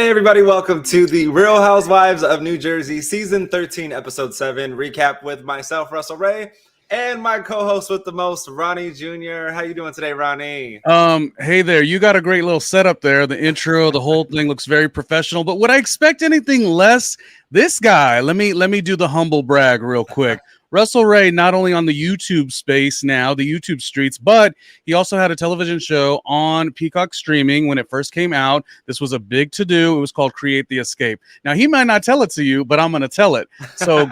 Hey everybody, welcome to the Real Housewives of New Jersey Season 13, Episode 7 recap with myself, Russell Ray, and my co-host with the most, Ronnie Jr. How you doing today, Ronnie? Hey there, you got a great little setup there. The intro, the whole thing looks very professional, but would I expect anything less? This guy, let me do the humble brag real quick. Russell Ray, not only on the YouTube space now, the YouTube streets, but he also had a television show on Peacock streaming when it first came out. This was a big to-do. It was called Create the Escape. Now, he might not tell it to you, but I'm going to tell it. So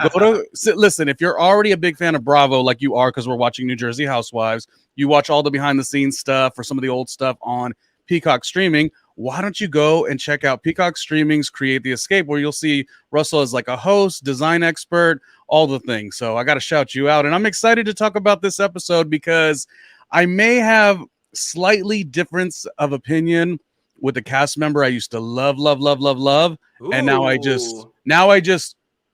listen, if you're already a big fan of Bravo, like you are, because we're watching New Jersey Housewives, you watch all the behind-the-scenes stuff or some of the old stuff on Peacock streaming, why don't you go and check out Peacock Streaming's Create the Escape, where you'll see Russell as like a host, design expert, all the things. So I got to shout you out. And I'm excited to talk about this episode because I may have slightly difference of opinion with the cast member I used to love. Ooh. And now I just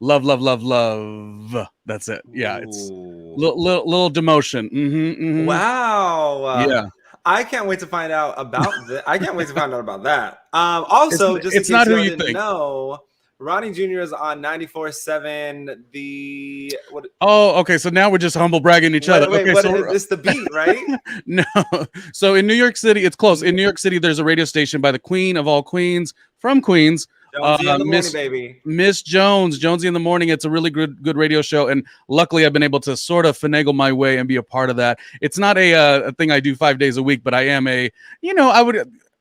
love. That's it. Yeah, it's little demotion. Wow. Yeah. I can't wait to find out about that. I can't wait to find out about that. Also, just it's in case not who you you didn't think. know, Ronnie Jr. is on 94.7. The what? Oh, okay. So now we're just humble bragging each other. Wait, Okay, what so is this? The beat, right? no. So in New York City, it's close. In New York City, there's a radio station by the queen of all queens from Queens, Jonesy in the morning, baby. Miss Jones, Jonesy in the Morning. It's a really good radio show, and luckily I've been able to sort of finagle my way and be a part of that. It's not a thing I do 5 days a week, but I am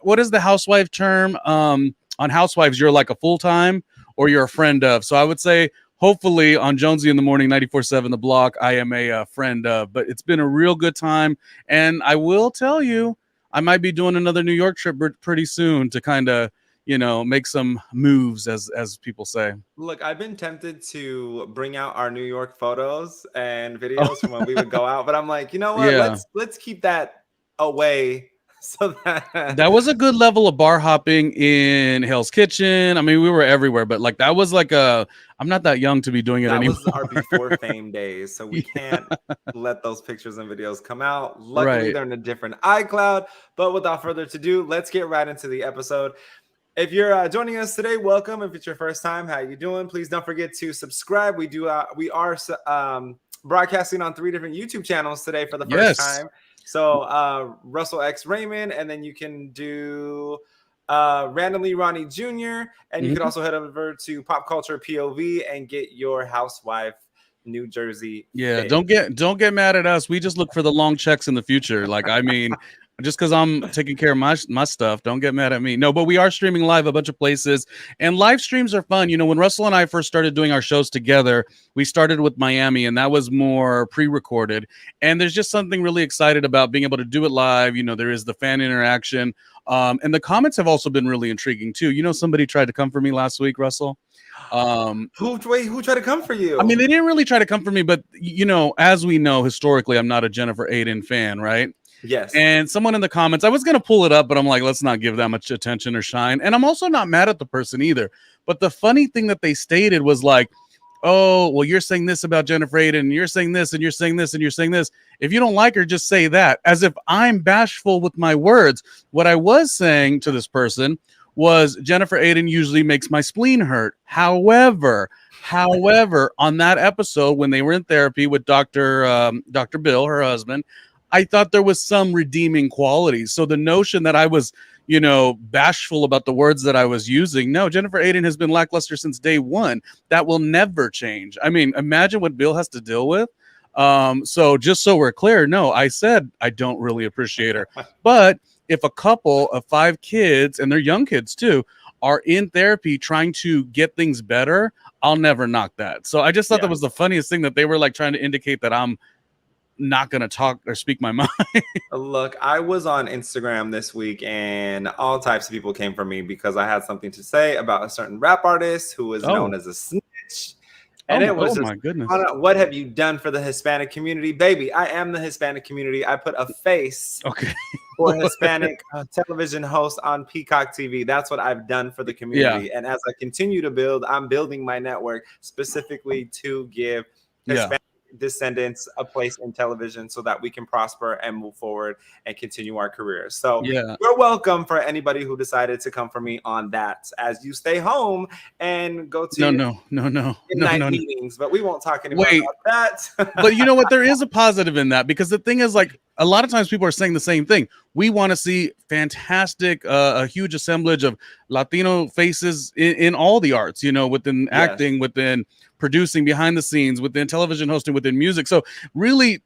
what is the housewife term? On Housewives, you're like a full-time or you're a friend of. So I would say hopefully on Jonesy in the Morning, 94.7 The Block, I am a friend of. But it's been a real good time, and I will tell you, I might be doing another New York trip pretty soon to kind of make some moves, as people say. Look, I've been tempted to bring out our New York photos and videos from when we would go out, but I'm like, you know what? Yeah. Let's keep that away so that was a good level of bar hopping in Hell's Kitchen. I mean, we were everywhere, but like that was like I'm not that young to be doing it anymore. That was our before fame days, so we can't let those pictures and videos come out. Luckily, they're in a different iCloud, but without further ado, let's get right into the episode. If you're joining us today, welcome. If it's your first time, how you doing? Please don't forget to subscribe. We are broadcasting on 3 different YouTube channels today for the first time. So Russell X Raymond, and then you can do Randomly Ronnie Jr. And you can also head over to Pop Culture POV and get your Housewife New Jersey. Yeah, don't get mad at us. We just look for the long checks in the future. Like, I mean, just because I'm taking care of my stuff, don't get mad at me. No, but we are streaming live a bunch of places, and live streams are fun. When Russell and I first started doing our shows together, we started with Miami, and that was more pre-recorded. And there's just something really excited about being able to do it live. There is the fan interaction, and the comments have also been really intriguing too. Somebody tried to come for me last week, Russell. Who tried to come for you? I mean, they didn't really try to come for me, but as we know historically, I'm not a Jennifer Aydin fan, right? Yes. And someone in the comments, I was going to pull it up, but I'm like, let's not give that much attention or shine. And I'm also not mad at the person either. But the funny thing that they stated was like, oh, well, you're saying this about Jennifer Aydin, and you're saying this, and you're saying this, and you're saying this. If you don't like her, just say that, as if I'm bashful with my words. What I was saying to this person was Jennifer Aydin usually makes my spleen hurt. However, on that episode, when they were in therapy with Dr. Bill, her husband, I thought there was some redeeming qualities. So the notion that I was, bashful about the words that I was using, no, Jennifer Aydin has been lackluster since day one. That will never change. I mean, imagine what Bill has to deal with. So just so we're clear, no, I said I don't really appreciate her. But if a couple of 5 kids, and they're young kids too, are in therapy trying to get things better, I'll never knock that. So I just thought that was the funniest thing, that they were like trying to indicate that I'm not gonna talk or speak my mind. Look, I was on Instagram this week, and all types of people came for me because I had something to say about a certain rap artist who was known as a snitch. And it was my goodness. What have you done for the Hispanic community? Baby, I am the Hispanic community. I put a face for Hispanic television host on Peacock TV. That's what I've done for the community. And as I continue to build, I'm building my network specifically to give Hispanic descendants a place in television so that we can prosper and move forward and continue our careers. So Yeah. you're welcome for anybody who decided to come for me on that as you stay home and go to No. midnight meetings, but we won't talk anymore Wait. about that. But you know what? There is a positive in that, because the thing is, like, a lot of times people are saying the same thing. We want to see fantastic, a huge assemblage of Latino faces in all the arts, you know, within acting, within producing, behind the scenes, within television hosting, within music. So really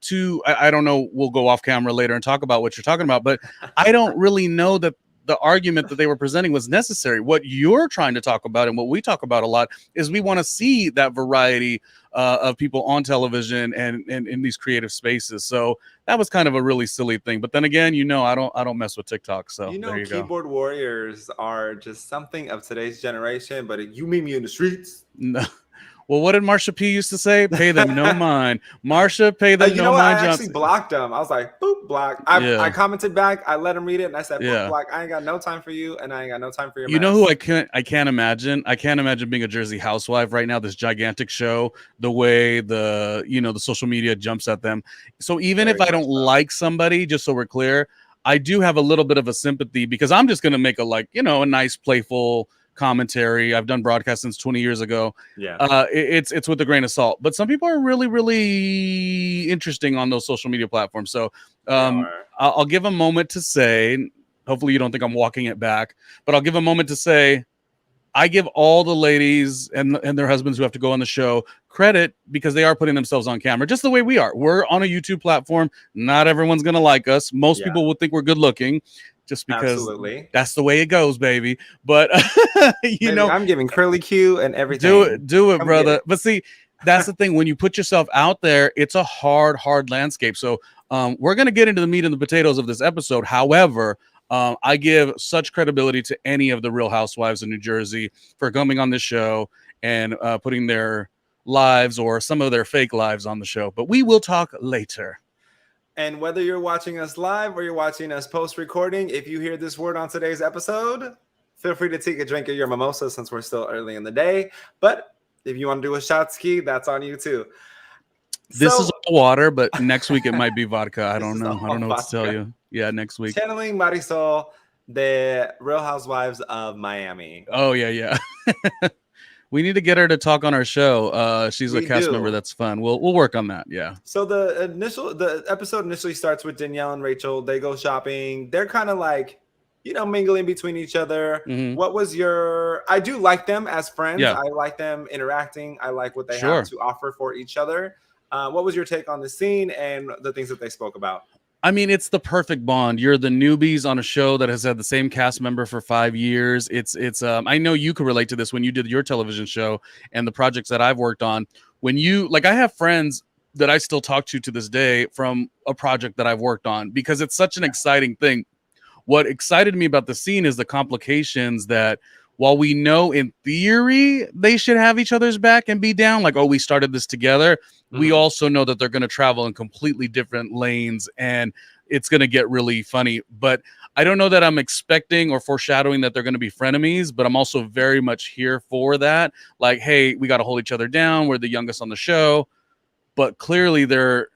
I don't know, we'll go off camera later and talk about what you're talking about, but I don't really know that the argument that they were presenting was necessary. What you're trying to talk about, and what we talk about a lot, is we want to see that variety of people on television and in these creative spaces. So that was kind of a really silly thing. But then again, you know, I don't mess with TikTok. So you know, there you keyboard warriors are just something of today's generation. But you meet me in the streets. No. Well, what did Marsha P used to say? Pay them no mind. Marsha, pay them you no know what? mind. I actually blocked them. I was like, boop, block. I commented back. I let him read it, and I said, boop, block. I ain't got no time for you, and I ain't got no time for your. You know who I can't imagine? I can't imagine being a Jersey housewife right now. This gigantic show, the way the social media jumps at them. So even if I don't like somebody, just so we're clear, I do have a little bit of a sympathy, because I'm just gonna make a nice playful commentary. I've done broadcast since 20 years ago. It's with a grain of salt, but some people are really, really interesting on those social media platforms. So I'll give a moment to say, hopefully you don't think I'm walking it back, but I'll give a moment to say, I give all the ladies and their husbands who have to go on the show credit, because they are putting themselves on camera just the way we are. We're on a YouTube platform. Not everyone's going to like us. Most people will think we're good looking, just because that's the way it goes, baby. But you know, I'm giving curly Q and everything. Do it, brother. But see, that's the thing. When you put yourself out there, it's a hard landscape. So we're going to get into the meat and the potatoes of this episode. However, I give such credibility to any of the Real Housewives of New Jersey for coming on this show and putting their lives or some of their fake lives on the show. But we will talk later. And whether you're watching us live or you're watching us post-recording, if you hear this word on today's episode, feel free to take a drink of your mimosa, since we're still early in the day. But if you want to do a shot ski, that's on you too. This is water, but next week it might be vodka. I don't know. I don't know what to tell you. Yeah, next week. Channeling Marisol, the Real Housewives of Miami. Oh, yeah. We need to get her to talk on our show. She's a cast member that's fun. We'll work on that. Yeah. So the episode initially starts with Danielle and Rachel. They go shopping. They're kind of like, mingling between each other. What was I do like them as friends. I like them interacting. I like what they have to offer for each other. What was your take on the scene and the things that they spoke about? I mean, it's the perfect bond. You're the newbies on a show that has had the same cast member for 5 years. It's I know you could relate to this when you did your television show and the projects that I've worked on. When I have friends that I still talk to this day from a project that I've worked on, because it's such an exciting thing. What excited me about the scene is the complications that, while we know in theory they should have each other's back and be down, like, we started this together, we also know that they're going to travel in completely different lanes and it's going to get really funny. But I don't know that I'm expecting or foreshadowing that they're going to be frenemies, but I'm also very much here for that. Like, hey, we got to hold each other down. We're the youngest on the show. But clearly their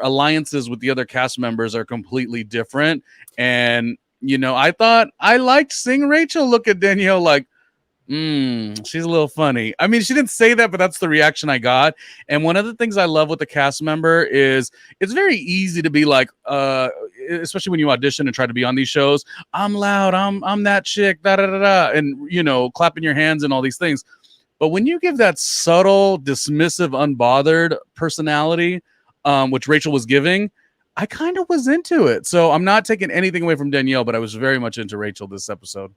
alliances with the other cast members are completely different. And I thought I liked seeing Rachel look at Danielle like, she's a little funny. I mean, she didn't say that, but that's the reaction I got. And one of the things I love with the cast member is it's very easy to be like, especially when you audition and try to be on these shows, I'm loud, I'm that chick, da da da da, and clapping your hands and all these things. But when you give that subtle, dismissive, unbothered personality, which Rachel was giving, I kind of was into it. So I'm not taking anything away from Danielle, but I was very much into Rachel this episode.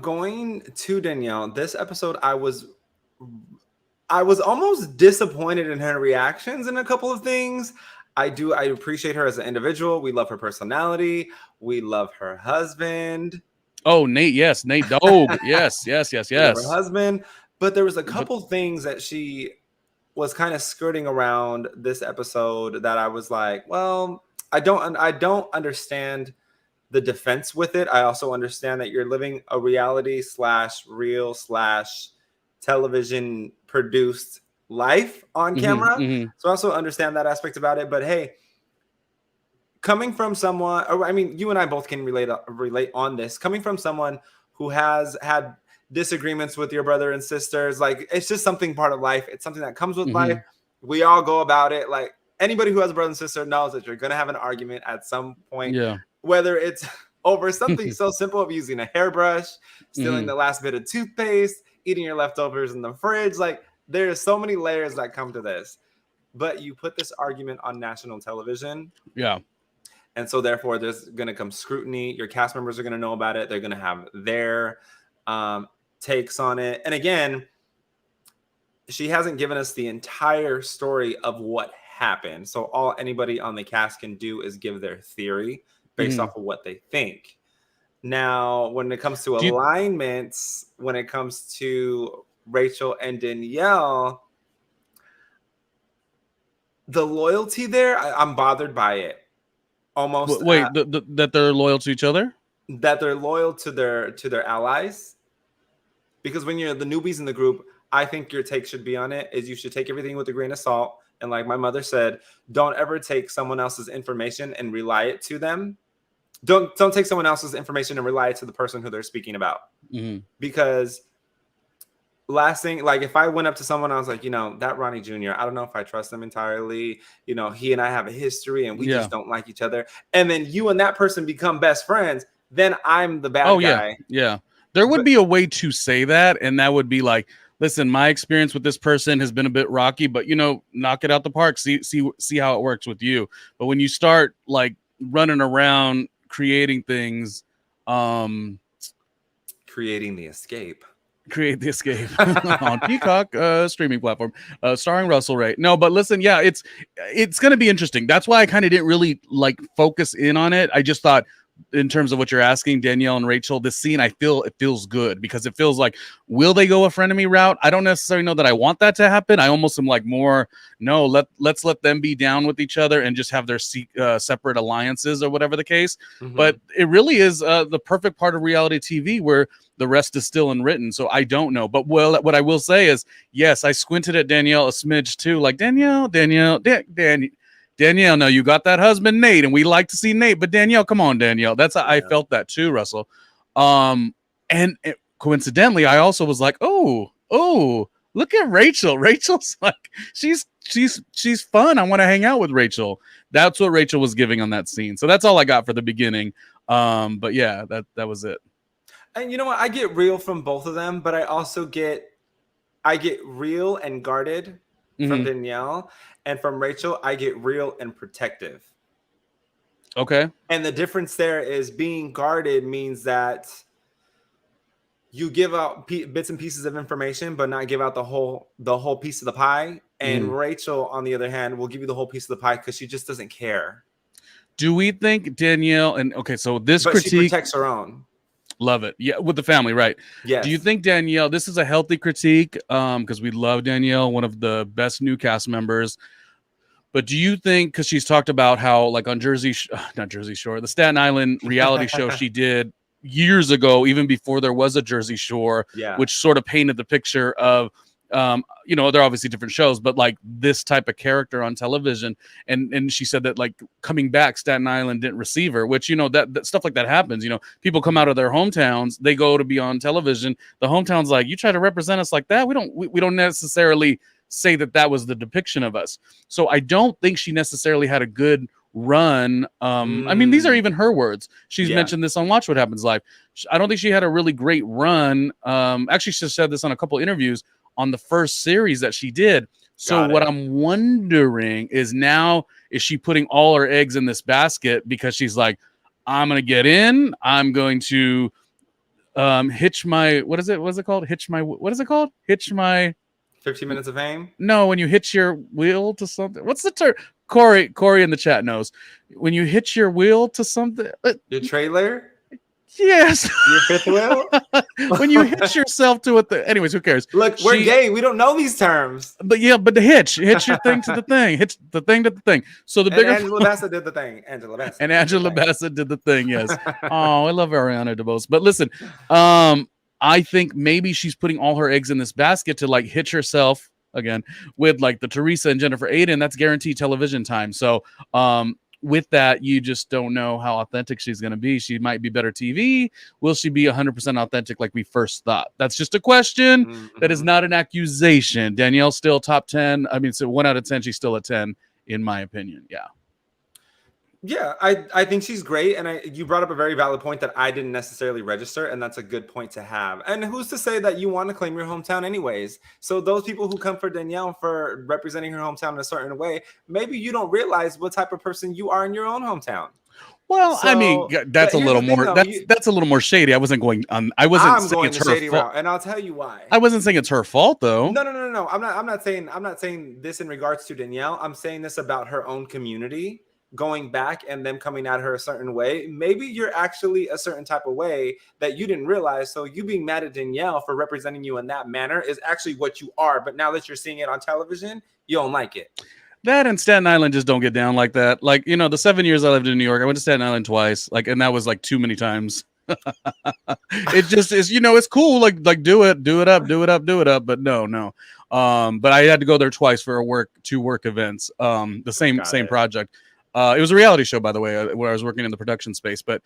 Going to Danielle, this episode, I was almost disappointed in her reactions in a couple of things. I appreciate her as an individual. We love her personality. We love her husband. Oh, Nate, yes. Nate Dogg. yes. Her husband. But there was a couple things that she was kind of skirting around this episode that I was like, well, I don't understand the defense with it. I also understand that you're living a reality / real / television produced life on camera. Mm-hmm. So I also understand that aspect about it. But hey, coming from someone, or I mean, you and I both can relate on this. Coming from someone who has had disagreements with your brother and sisters, like it's just something part of life. It's something that comes with life. We all go about it. Like anybody who has a brother and sister knows that you're gonna have an argument at some point. Yeah. Whether it's over something so simple of using a hairbrush, stealing the last bit of toothpaste, eating your leftovers in the fridge. Like there's so many layers that come to this. But you put this argument on national television. Yeah. And so therefore there's going to come scrutiny. Your cast members are going to know about it. They're going to have their takes on it. And again, she hasn't given us the entire story of what happened. So all anybody on the cast can do is give their theory based off of what they think. Now, when it comes to alignments, when it comes to Rachel and Danielle, the loyalty there, I'm bothered by it. Almost. Wait, that they're loyal to each other? That they're loyal to their allies. Because when you're the newbies in the group, I think your take should be on it is you should take everything with a grain of salt. And like my mother said, don't ever take someone else's information and rely it to them. Don't take someone else's information and rely it to the person who they're speaking about. Because last thing, like if I went up to someone, I was like, that Ronnie Jr., I don't know if I trust him entirely. He and I have a history and we just don't like each other. And then you and that person become best friends. Then I'm the bad guy. Yeah. There would be a way to say that. And that would be like, listen, my experience with this person has been a bit rocky, but knock it out the park. See how it works with you. But when you start like running around creating things, creating the escape. Create the Escape on Peacock streaming platform, starring Russell Ray. No, but listen, yeah, it's going to be interesting. That's why I kind of didn't really like focus in on it. I just thought, in terms of what you're asking, Danielle and Rachel, this scene, it feels good because it feels like, will they go a frenemy route? I don't necessarily know that I want that to happen. I almost am like more, no, let's let them be down with each other and just have their separate alliances or whatever the case. But it really is the perfect part of reality TV where the rest is still unwritten. So I don't know. But what I will say is, yes, I squinted at Danielle a smidge too. Like Danielle, no, you got that husband, Nate, and we like to see Nate, but Danielle, come on, Danielle. I felt that too, Russell. Coincidentally, I also was like, oh, look at Rachel. Rachel's like, she's fun. I want to hang out with Rachel. That's what Rachel was giving on that scene. So that's all I got for the beginning. But yeah, that was it. And you know what? I get real from both of them, but I also get real and guarded from Danielle. And from Rachel, I get real and protective. Okay. And the difference there is being guarded means that you give out bits and pieces of information, but not give out the whole piece of the pie. And Rachel, on the other hand, will give you the whole piece of the pie because she just doesn't care. Do we think Danielle so this critique, she protects her own. Love it. Yeah, with the family, right? Yes. Do you think Danielle, this is a healthy critique? Because we love Danielle, one of the best new cast members. But do you think, because she's talked about how, like on not Jersey Shore, the Staten Island reality show she did years ago, even before there was a Jersey Shore, which sort of painted the picture of, they're obviously different shows, but like this type of character on television. And she said that like coming back, Staten Island didn't receive her, which, that stuff like that happens. People come out of their hometowns, they go to be on television. The hometown's like, you try to represent us like that. We don't necessarily say that was the depiction of us. So I don't think she necessarily had a good run. I mean, these are even her words. She's mentioned this on Watch What Happens Live. I don't think she had a really great run. Actually, she said this on a couple interviews on the first series that she did. So what I'm wondering is now, is she putting all her eggs in this basket because she's like, I'm going to get in. I'm going to hitch my, what is it called? Hitch my 15 minutes of fame? No, when you hitch your wheel to something. What's the term? Corey in the chat knows. When you hitch your wheel to something. Your trailer? Yes. Your fifth wheel? When you hitch yourself to it. Anyways, who cares? Look, we're gay. We don't know these terms. But the hitch your thing to the thing. Hitch the thing to the thing. So the bigger. Angela Bassett did the thing. Angela Bassett did the thing. Yes. Oh, I love Ariana DeBose. But listen, I think maybe she's putting all her eggs in this basket to like hitch herself again, with like the Teresa and Jennifer Aiden, that's guaranteed television time. So with that, you just don't know how authentic she's going to be. She might be better TV. Will she be 100% authentic like we first thought? That's just a question. Mm-hmm. That is not an accusation. Danielle's still top 10. I mean, so 1 out of 10, she's still a 10 in my opinion. Yeah. Yeah, I think she's great. And you brought up a very valid point that I didn't necessarily register. And that's a good point to have. And who's to say that you want to claim your hometown anyways? So those people who come for Danielle for representing her hometown in a certain way, maybe you don't realize what type of person you are in your own hometown. Well, so, I mean, that's a little more. That's a little more shady. I wasn't going on. I'm going the shady route, and I'll tell you why. I wasn't saying it's her fault, though. No. I'm not saying this in regards to Danielle. I'm saying this about her own community going back and them coming at her a certain way. Maybe you're actually a certain type of way that you didn't realize. So you being mad at Danielle for representing you in that manner is actually what you are. But now that you're seeing it on television, you don't like it. That and Staten Island just don't get down like that. Like, you know, the 7 years I lived in New York, I went to Staten Island twice. Like, and that was like too many times. It just is, you know, it's cool. Like do it up. But no. But I had to go there twice for two work events. The same project. It was a reality show, by the way, where I was working in the production space. But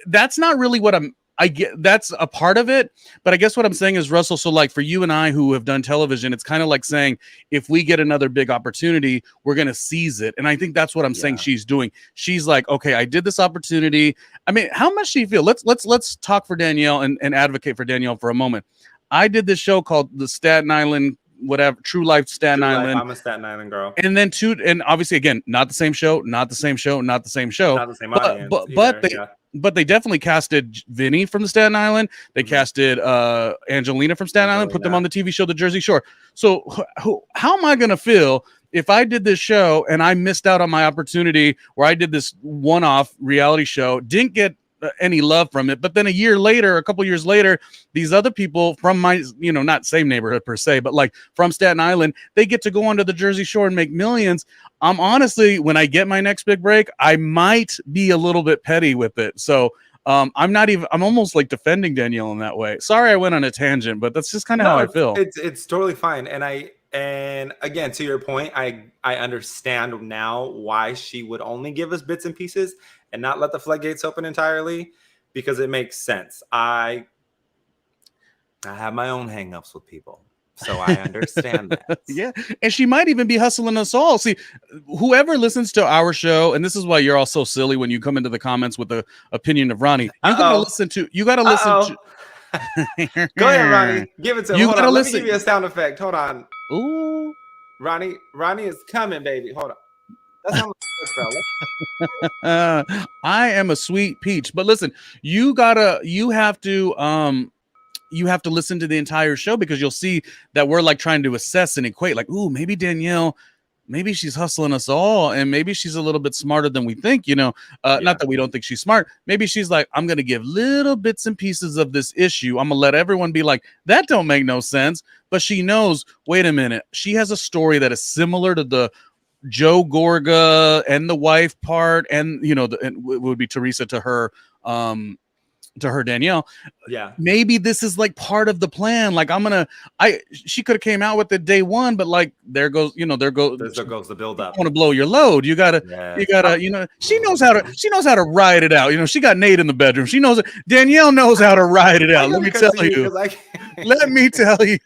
that's not really what I get. That's a part of it. But I guess what I'm saying is, Russell, so like for you and I who have done television, it's kind of like saying, if we get another big opportunity, we're going to seize it. And I think that's what I'm saying she's doing. She's like, okay, I did this opportunity. I mean, how much do you feel? Let's talk for Danielle and advocate for Danielle for a moment. I did this show called the Staten Island whatever, True Life Staten Island. I'm a Staten Island girl. And then and obviously again, not the same show, not the same audience, but they definitely casted Vinny from the Staten Island. They casted Angelina from Staten Island, put them on the TV show The Jersey Shore. So how am I going to feel if I did this show and I missed out on my opportunity where I did this one-off reality show, didn't get any love from it, but then a couple years later, these other people from my, you know, not same neighborhood per se, but like from Staten Island, they get to go onto the Jersey Shore and make millions. I'm honestly, when I get my next big break, I might be a little bit petty with it. So I'm almost like defending Danielle in that way. Sorry, I went on a tangent, but that's just kind of how I feel. It's totally fine. And again, to your point, I understand now why she would only give us bits and pieces and not let the floodgates open entirely, because it makes sense. I have my own hangups with people, so I understand that. Yeah, and she might even be hustling us all. See, whoever listens to our show, and this is why you're all so silly when you come into the comments with the opinion of Ronnie. You gotta listen to. Go ahead, Ronnie. Give it to him. Hold on. Let me give you a sound effect. Hold on. Ooh. Ronnie is coming, baby. Hold on. That's how I am a sweet peach. But listen, you have to listen to the entire show, because you'll see that we're like trying to assess and equate, like, ooh, maybe Danielle, maybe she's hustling us all, and maybe she's a little bit smarter than we think, you know. Not that we don't think she's smart. Maybe she's like, I'm gonna give little bits and pieces of this issue. I'm gonna let everyone be like, that don't make no sense. But she knows, wait a minute, she has a story that is similar to the Joe Gorga and the wife part, and you know, it would be Teresa to her Danielle. Yeah, maybe this is like part of the plan. Like she could have came out with it day one, but like there goes the build up. Want to blow your load? You gotta, you know. She knows how to ride it out. You know, she got Nate in the bedroom. She knows it. Danielle knows how to ride it out. Let me tell you. Let me tell you,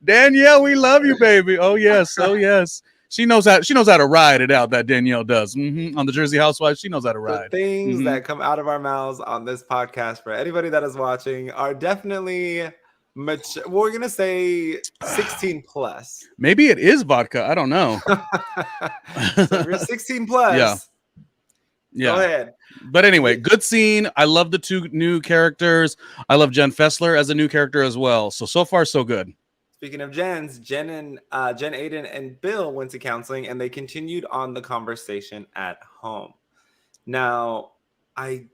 Danielle, we love you, baby. Oh yes. She knows how to ride it out. That Danielle does on the Jersey Housewives. She knows how to ride. The things that come out of our mouths on this podcast, for anybody that is watching, are definitely mature. We're gonna say 16 plus. Maybe it is vodka. I don't know. So if you're 16 plus, yeah. Go ahead. But anyway, good scene. I love the two new characters. I love Jen Fessler as a new character as well. So far, so good. Speaking of Jen Aiden and Bill went to counseling, and they continued on the conversation at home. Now, I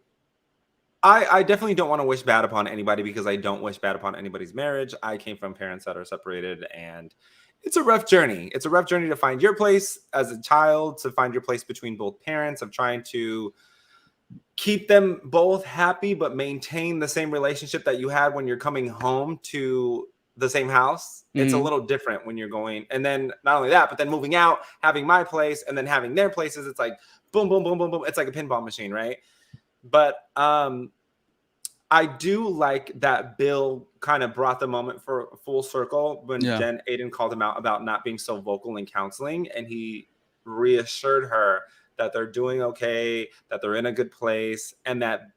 definitely don't want to wish bad upon anybody, because I don't wish bad upon anybody's marriage. I came from parents that are separated, and it's a rough journey. It's a rough journey to find your place as a child, to find your place between both parents, of trying to keep them both happy, but maintain the same relationship that you had when you're coming home to the same house, it's a Mhm. little different when you're going. And then not only that, but then moving out, having my place, and then having their places. It's like boom, boom, boom, boom, boom. It's like a pinball machine, right? But I do like that Bill kind of brought the moment for full circle when Yeah. Jen Aiden called him out about not being so vocal in counseling, and he reassured her that they're doing okay, that they're in a good place, and that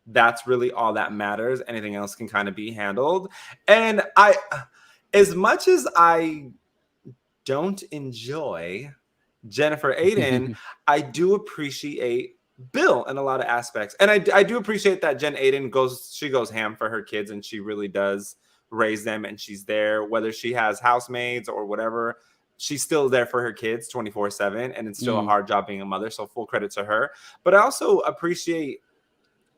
that's really all that matters. Anything else can kind of be handled. And I, as much as I don't enjoy Jennifer Aiden, I do appreciate Bill in a lot of aspects. And I do appreciate that Jen Aiden goes ham for her kids, and she really does raise them, and she's there, whether she has housemaids or whatever. She's still there for her kids 24/7, and it's still a hard job being a mother. So full credit to her. But I also appreciate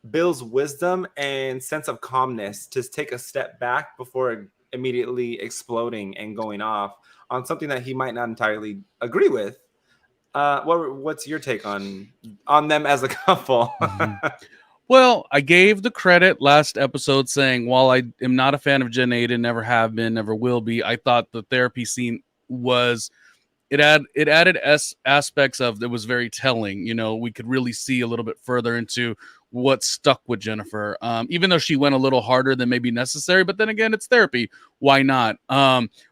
Bill's wisdom and sense of calmness to take a step back before immediately exploding and going off on something that he might not entirely agree with. What's your take on them as a couple? Well, I gave the credit last episode saying, while I am not a fan of Jen Aiden, never have been, never will be, I thought the therapy scene was it added aspects of that was very telling. You know, we could really see a little bit further into what stuck with Jennifer, even though she went a little harder than maybe necessary. But then again, it's therapy. Why not?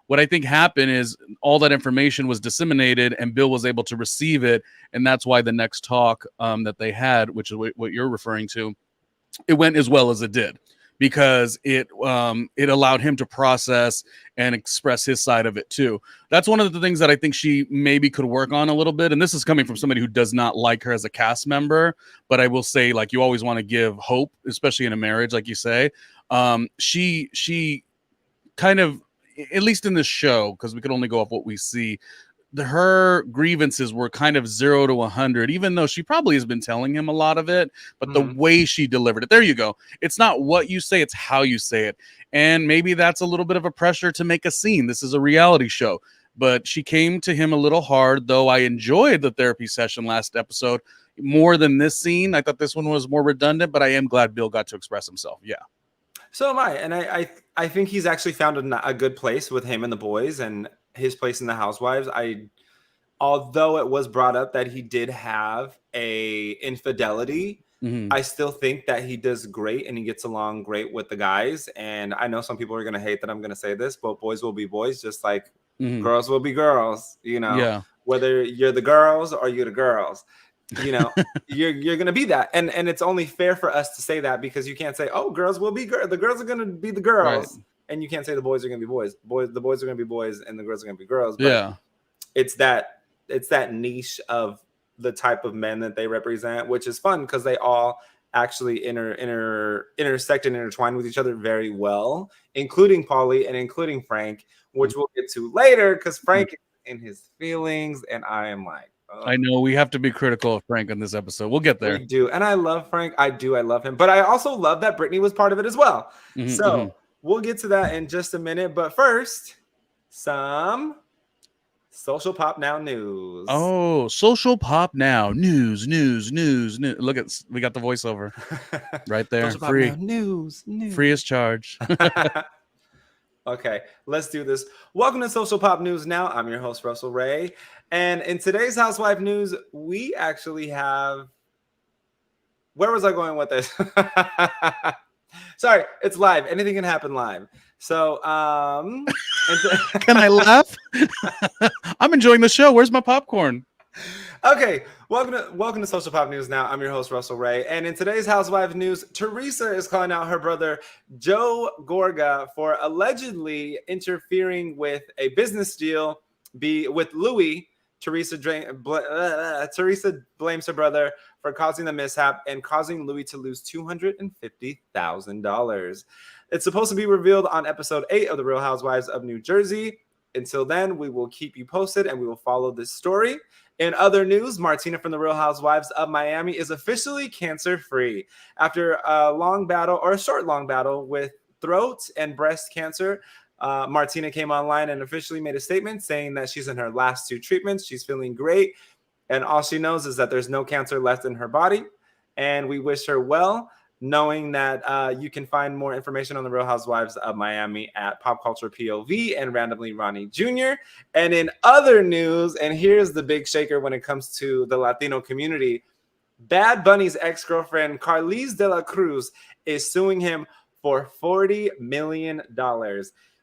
What I think happened is all that information was disseminated, and Bill was able to receive it, and that's why the next talk that they had, which is what you're referring to, it went as well as it did, because it allowed him to process and express his side of it too. That's one of the things that I think she maybe could work on a little bit. And this is coming from somebody who does not like her as a cast member, but I will say, like, you always want to give hope, especially in a marriage, like you say. She kind of, at least in this show, because we could only go off what we see, her grievances were kind of 0 to 100, even though she probably has been telling him a lot of it, but the way she delivered it, there you go. It's not what you say, it's how you say it. And maybe that's a little bit of a pressure to make a scene. This is a reality show, but she came to him a little hard, though I enjoyed the therapy session last episode more than this scene. I thought this one was more redundant, but I am glad Bill got to express himself. Yeah. So am I. And I think he's actually found a good place with him and the boys, and his place in the Housewives. Although it was brought up that he did have a infidelity, I still think that he does great and he gets along great with the guys. And I know some people are going to hate that I'm going to say this, but boys will be boys, just like girls will be girls, you know, Yeah. whether you're the girls or you're the girls, you know, you're going to be that. And it's only fair for us to say that, because you can't say, oh, girls will be girls. The girls are going to be the girls. Right. And you can't say the boys are going to be boys. The boys are going to be boys and the girls are going to be girls. But yeah. It's that niche of the type of men that they represent, which is fun because they all actually intersect and intertwine with each other very well, including Paulie and including Frank, which we'll get to later, because Frank is in his feelings, and I am like, oh. I know we have to be critical of Frank on this episode. We'll get there. We do, and I love Frank. I love him, but I also love that Brittany was part of it as well. So we'll get to that in just a minute, but first, some Social Pop Now news. Oh, Social Pop Now news. Look at, we got the voiceover right there. Social Free Pop Now news. Free as charge. Okay, let's do this. Welcome to Social Pop News Now. I'm your host, Russell Ray. And in today's Housewife news, we actually have... Where was I going with this? Sorry, it's live. Anything can happen live. So, can I laugh? I'm enjoying the show. Where's my popcorn? Okay, welcome to Social Pop News Now. I'm your host, Russell Ray. And in today's Housewives news, Teresa is calling out her brother, Joe Gorga, for allegedly interfering with a business deal with Louis. Teresa blames her brother for causing the mishap and causing Louis to lose $250,000. It's supposed to be revealed on episode 8 of The Real Housewives of New Jersey. Until then, we will keep you posted and we will follow this story. In other news, Martina from The Real Housewives of Miami is officially cancer-free. After a short long battle with throat and breast cancer, Martina came online and officially made a statement saying that she's in her last 2 treatments. She's feeling great. And all she knows is that there's no cancer left in her body. And we wish her well. knowing that you can find more information on the Real Housewives of Miami at Pop Culture POV and Randomly Ronnie Jr. And in other news, and here's the big shaker when it comes to the Latino community, Bad Bunny's ex-girlfriend Carliz de la Cruz is suing him for $40 million.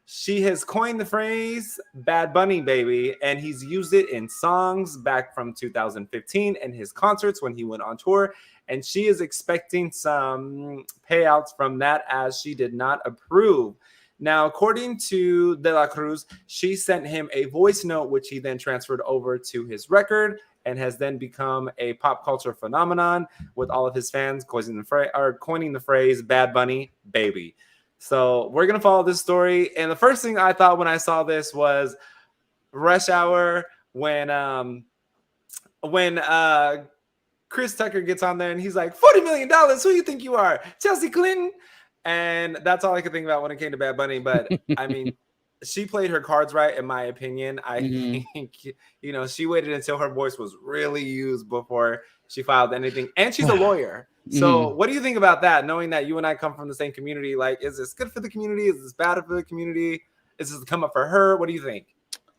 She has coined the phrase Bad Bunny baby, and he's used it in songs back from 2015 and his concerts when he went on tour. And she is expecting some payouts from that as she did not approve. Now, according to De La Cruz, she sent him a voice note, which he then transferred over to his record and has then become a pop culture phenomenon with all of his fans coining the phrase Bad Bunny baby. So we're going to follow this story. And the first thing I thought when I saw this was Rush Hour when Chris Tucker gets on there and he's like, $40 million, who you think you are? Chelsea Clinton? And that's all I could think about when it came to Bad Bunny. But I mean, she played her cards right, in my opinion. I think, she waited until her voice was really used before she filed anything. And she's a lawyer. So what do you think about that? Knowing that you and I come from the same community, like, is this good for the community? Is this bad for the community? Is this a come up for her? What do you think?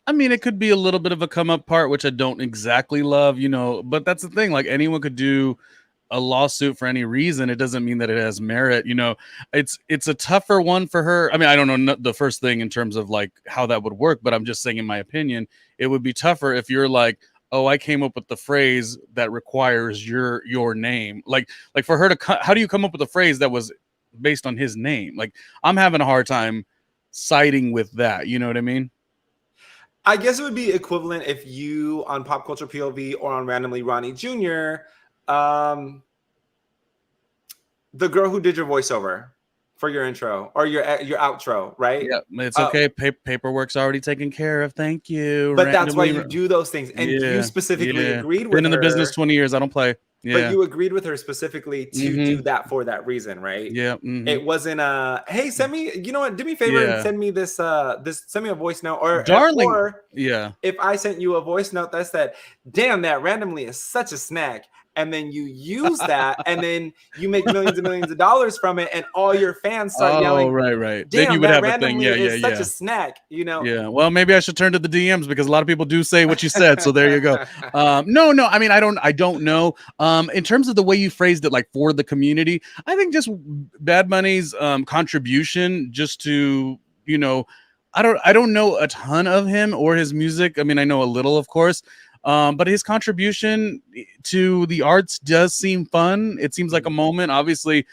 I mean, it could be a little bit of a come up part, which I don't exactly love, but that's the thing. Like, anyone could do a lawsuit for any reason. It doesn't mean that it has merit. It's a tougher one for her. I mean, I don't know the first thing in terms of like how that would work, but I'm just saying, in my opinion, it would be tougher if you're like, oh, I came up with the phrase that requires your name. Like for her to, how do you come up with a phrase that was based on his name? Like, I'm having a hard time siding with that. You know what I mean? I guess it would be equivalent if you on Pop Culture POV or on Randomly Ronnie Jr., the girl who did your voiceover for your intro or your outro, right? Yeah, it's okay. Paperwork's already taken care of. Thank you. But that's why you do those things. And you specifically agreed with her. Been in the business 20 years. I don't play. Yeah. But you agreed with her specifically to do that for that reason, right? Yeah. It wasn't hey, send me, you know what? Do me a favor and send me this send me a voice note or darling. Or if I sent you a voice note that said, damn, that randomly is such a snack. And then you use that, and then you make millions and millions of dollars from it, and all your fans start yelling. Right. Damn, then you would that have a thing. Yeah. Such a snack, Yeah. Well, maybe I should turn to the DMs because a lot of people do say what you said. So there you go. No. I mean, I don't know. In terms of the way you phrased it, like for the community, I think just Bad Bunny's contribution, just to I don't know a ton of him or his music. I mean, I know a little, of course. But his contribution to the arts does seem fun. It seems like a moment. Obviously,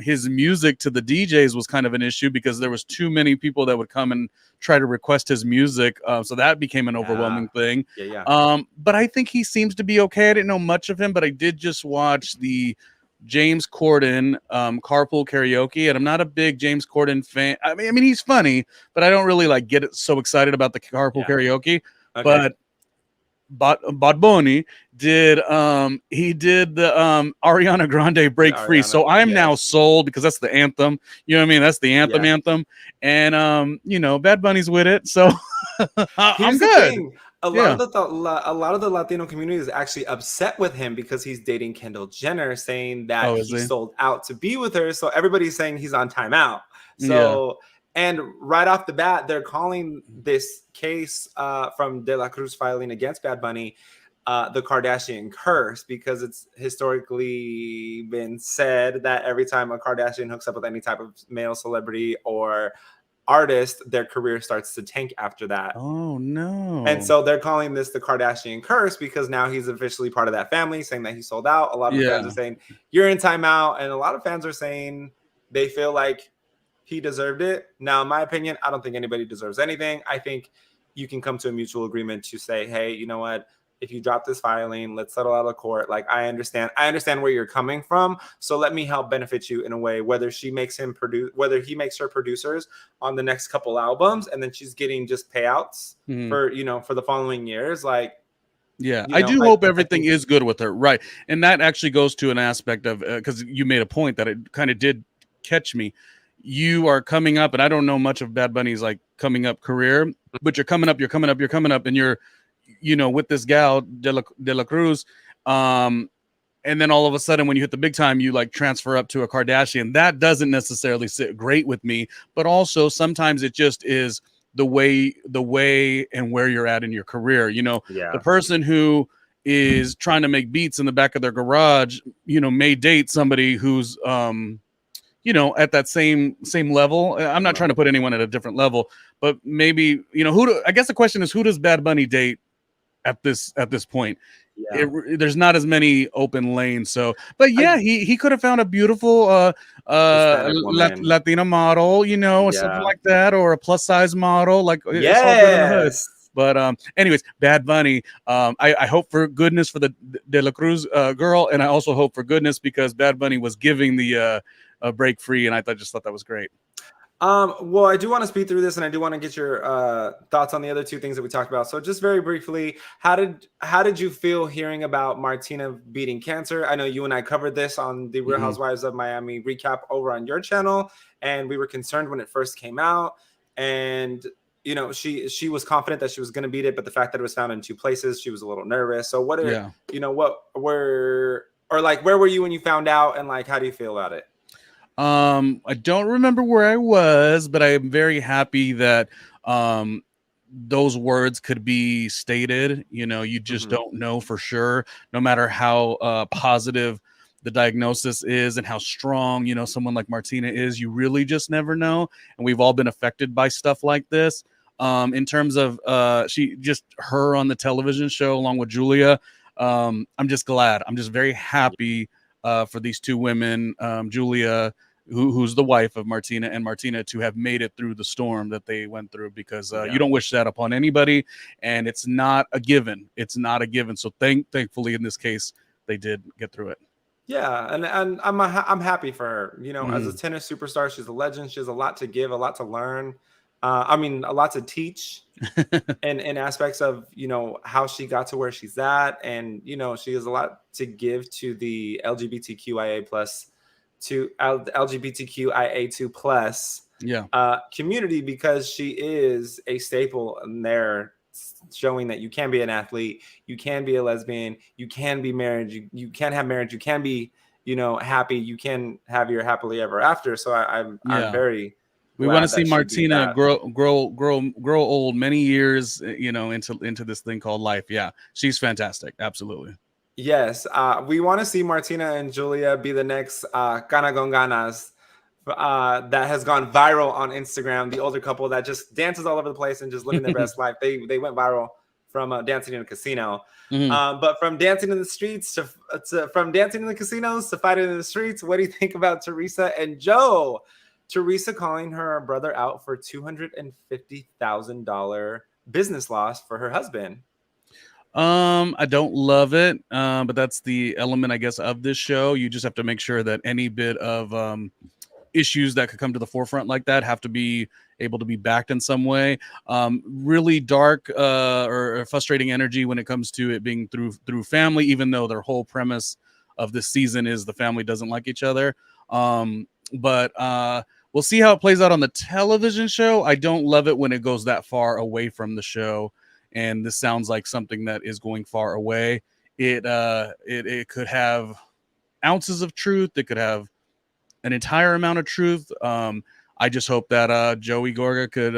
his music to the DJs was kind of an issue because there was too many people that would come and try to request his music. So that became an overwhelming thing. But I think he seems to be okay. I didn't know much of him, but I did just watch the James Corden carpool karaoke, and I'm not a big James Corden fan. I mean he's funny, but I don't really like get so excited about the carpool karaoke. Okay. But Bad Bunny did he did the Ariana Grande Break Free. So I'm now sold because that's the anthem. You know what I mean? That's the anthem. And Bad Bunny's with it. So I'm good. A lot of the Latino community is actually upset with him because he's dating Kendall Jenner, saying that he sold out to be with her. So everybody's saying he's on timeout. So and right off the bat, they're calling this case from De La Cruz filing against Bad Bunny the Kardashian curse, because it's historically been said that every time a Kardashian hooks up with any type of male celebrity or artist, their career starts to tank after that. Oh, no. And so they're calling this the Kardashian curse because now he's officially part of that family, saying that he sold out. A lot of fans are saying, you're in timeout. And a lot of fans are saying they feel like he deserved it. Now, in my opinion, I don't think anybody deserves anything. I think you can come to a mutual agreement to say, hey, you know what? If you drop this filing, let's settle out of court. Like, I understand where you're coming from. So let me help benefit you in a way, whether he makes her producers on the next couple albums, and then she's getting just payouts for the following years. Like, I do hope everything is good with her. Right. And that actually goes to an aspect of, because you made a point that it kind of did catch me. You are coming up, and I don't know much of Bad Bunny's like coming up career, but you're coming up, and you're, with this gal De La Cruz, and and then all of a sudden when you hit the big time, you like transfer up to a Kardashian. That doesn't necessarily sit great with me, but also sometimes it just is the way and where you're at in your career. You know, the person who is trying to make beats in the back of their garage, you know, may date somebody who's you know, at that same level. I'm not trying to put anyone at a different level, but maybe, you know, I guess the question is, who does Bad Bunny date at this point? There's not as many open lanes. So, but yeah, he could have found a beautiful Latina model, you know, or something like that, or a plus size model. Like it's all good in the hood. But anyways, Bad Bunny. I hope for goodness for the De La Cruz girl, and I also hope for goodness because Bad Bunny was giving the break free, and I just thought that was great. Well, I do want to speed through this, and I do want to get your thoughts on the other two things that we talked about. So, just very briefly, how did you feel hearing about Martina beating cancer? I know you and I covered this on the Real Housewives of Miami recap over on your channel, and we were concerned when it first came out. And you know, she was confident that she was going to beat it, but the fact that it was found in 2 places, she was a little nervous. So, where were you when you found out, and like, how do you feel about it? I don't remember where I was, but I am very happy that those words could be stated. You know, you just don't know for sure, no matter how positive the diagnosis is and how strong, you know, someone like Martina is. You really just never know. And we've all been affected by stuff like this. In terms of her on the television show along with Julia, I'm just glad. I'm just very happy for these 2 women, Julia, who's the wife of Martina, and Martina, to have made it through the storm that they went through, because you don't wish that upon anybody, and it's not a given. It's not a given. So thankfully in this case, they did get through it. Yeah, and I'm happy for her. You know, as a tennis superstar, she's a legend. She has a lot to give, a lot to learn. I mean, a lot to teach, in aspects of, you know, how she got to where she's at, and you know, she has a lot to give to the LGBTQIA plus, to LGBTQIA2 plus community, because she is a staple in there, showing that you can be an athlete, you can be a lesbian, you can be married, you can have marriage, you can be, you know, happy, you can have your happily ever after. So I'm very we want to see Martina grow old many years, you know, into this thing called life. Yeah, she's fantastic. Absolutely. Yes, we want to see Martina and Julia be the next Gana con Ganas that has gone viral on Instagram. The older couple that just dances all over the place and just living their best life. They went viral from dancing in a casino. But from dancing in the streets to from dancing in the casinos to fighting in the streets, what do you think about Teresa and Joe? Teresa calling her brother out for $250,000 business loss for her husband. I don't love it, but that's the element, I guess, of this show. You just have to make sure that any bit of issues that could come to the forefront like that have to be able to be backed in some way. Really dark or frustrating energy when it comes to it being through family, even though their whole premise of this season is the family doesn't like each other. But we'll see how it plays out on the television show. I don't love it when it goes that far away from the show. And this sounds like something that is going far away. It could have ounces of truth. It could have an entire amount of truth. I just hope that Joey Gorga could,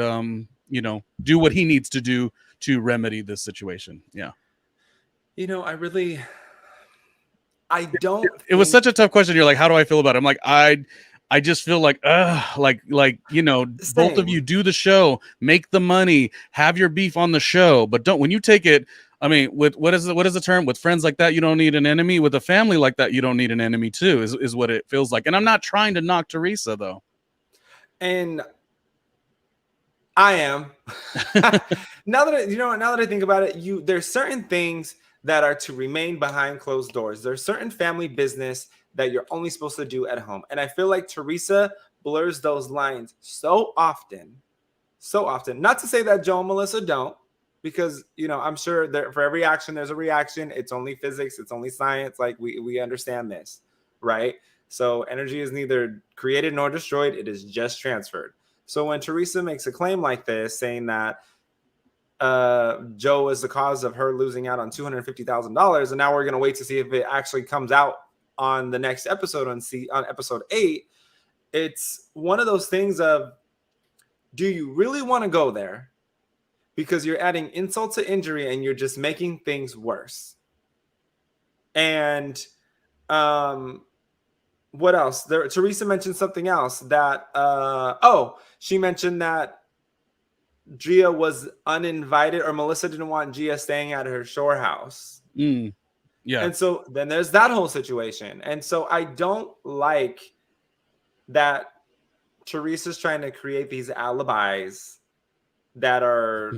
you know, do what he needs to do to remedy this situation. Yeah. You know, it was such a tough question. You're like, how do I feel about it? I'm like, I just feel like, you know, both of you do the show, make the money, have your beef on the show, but don't, when you take it, I mean, with what is the term? With friends like that, you don't need an enemy. With a family like that, you don't need an enemy too, is what it feels like. And I'm not trying to knock Teresa though. And I am. now that I think about it, there's certain things that are to remain behind closed doors. There's certain family business that you're only supposed to do at home. And I feel like Teresa blurs those lines so often. Not to say that Joe and Melissa don't, because, you know, I'm sure that for every action, there's a reaction. It's only physics. It's only science. Like we understand this, right? So energy is neither created nor destroyed. It is just transferred. So when Teresa makes a claim like this, saying that Joe was the cause of her losing out on $250,000, and now we're gonna wait to see if it actually comes out on the next episode on episode 8. It's one of those things of, do you really want to go there? Because you're adding insult to injury and you're just making things worse. And what else? Teresa mentioned something else that she mentioned that Gia was uninvited, or Melissa didn't want Gia staying at her shore house. Yeah. And so then there's that whole situation. And so I don't like that Teresa's trying to create these alibis that are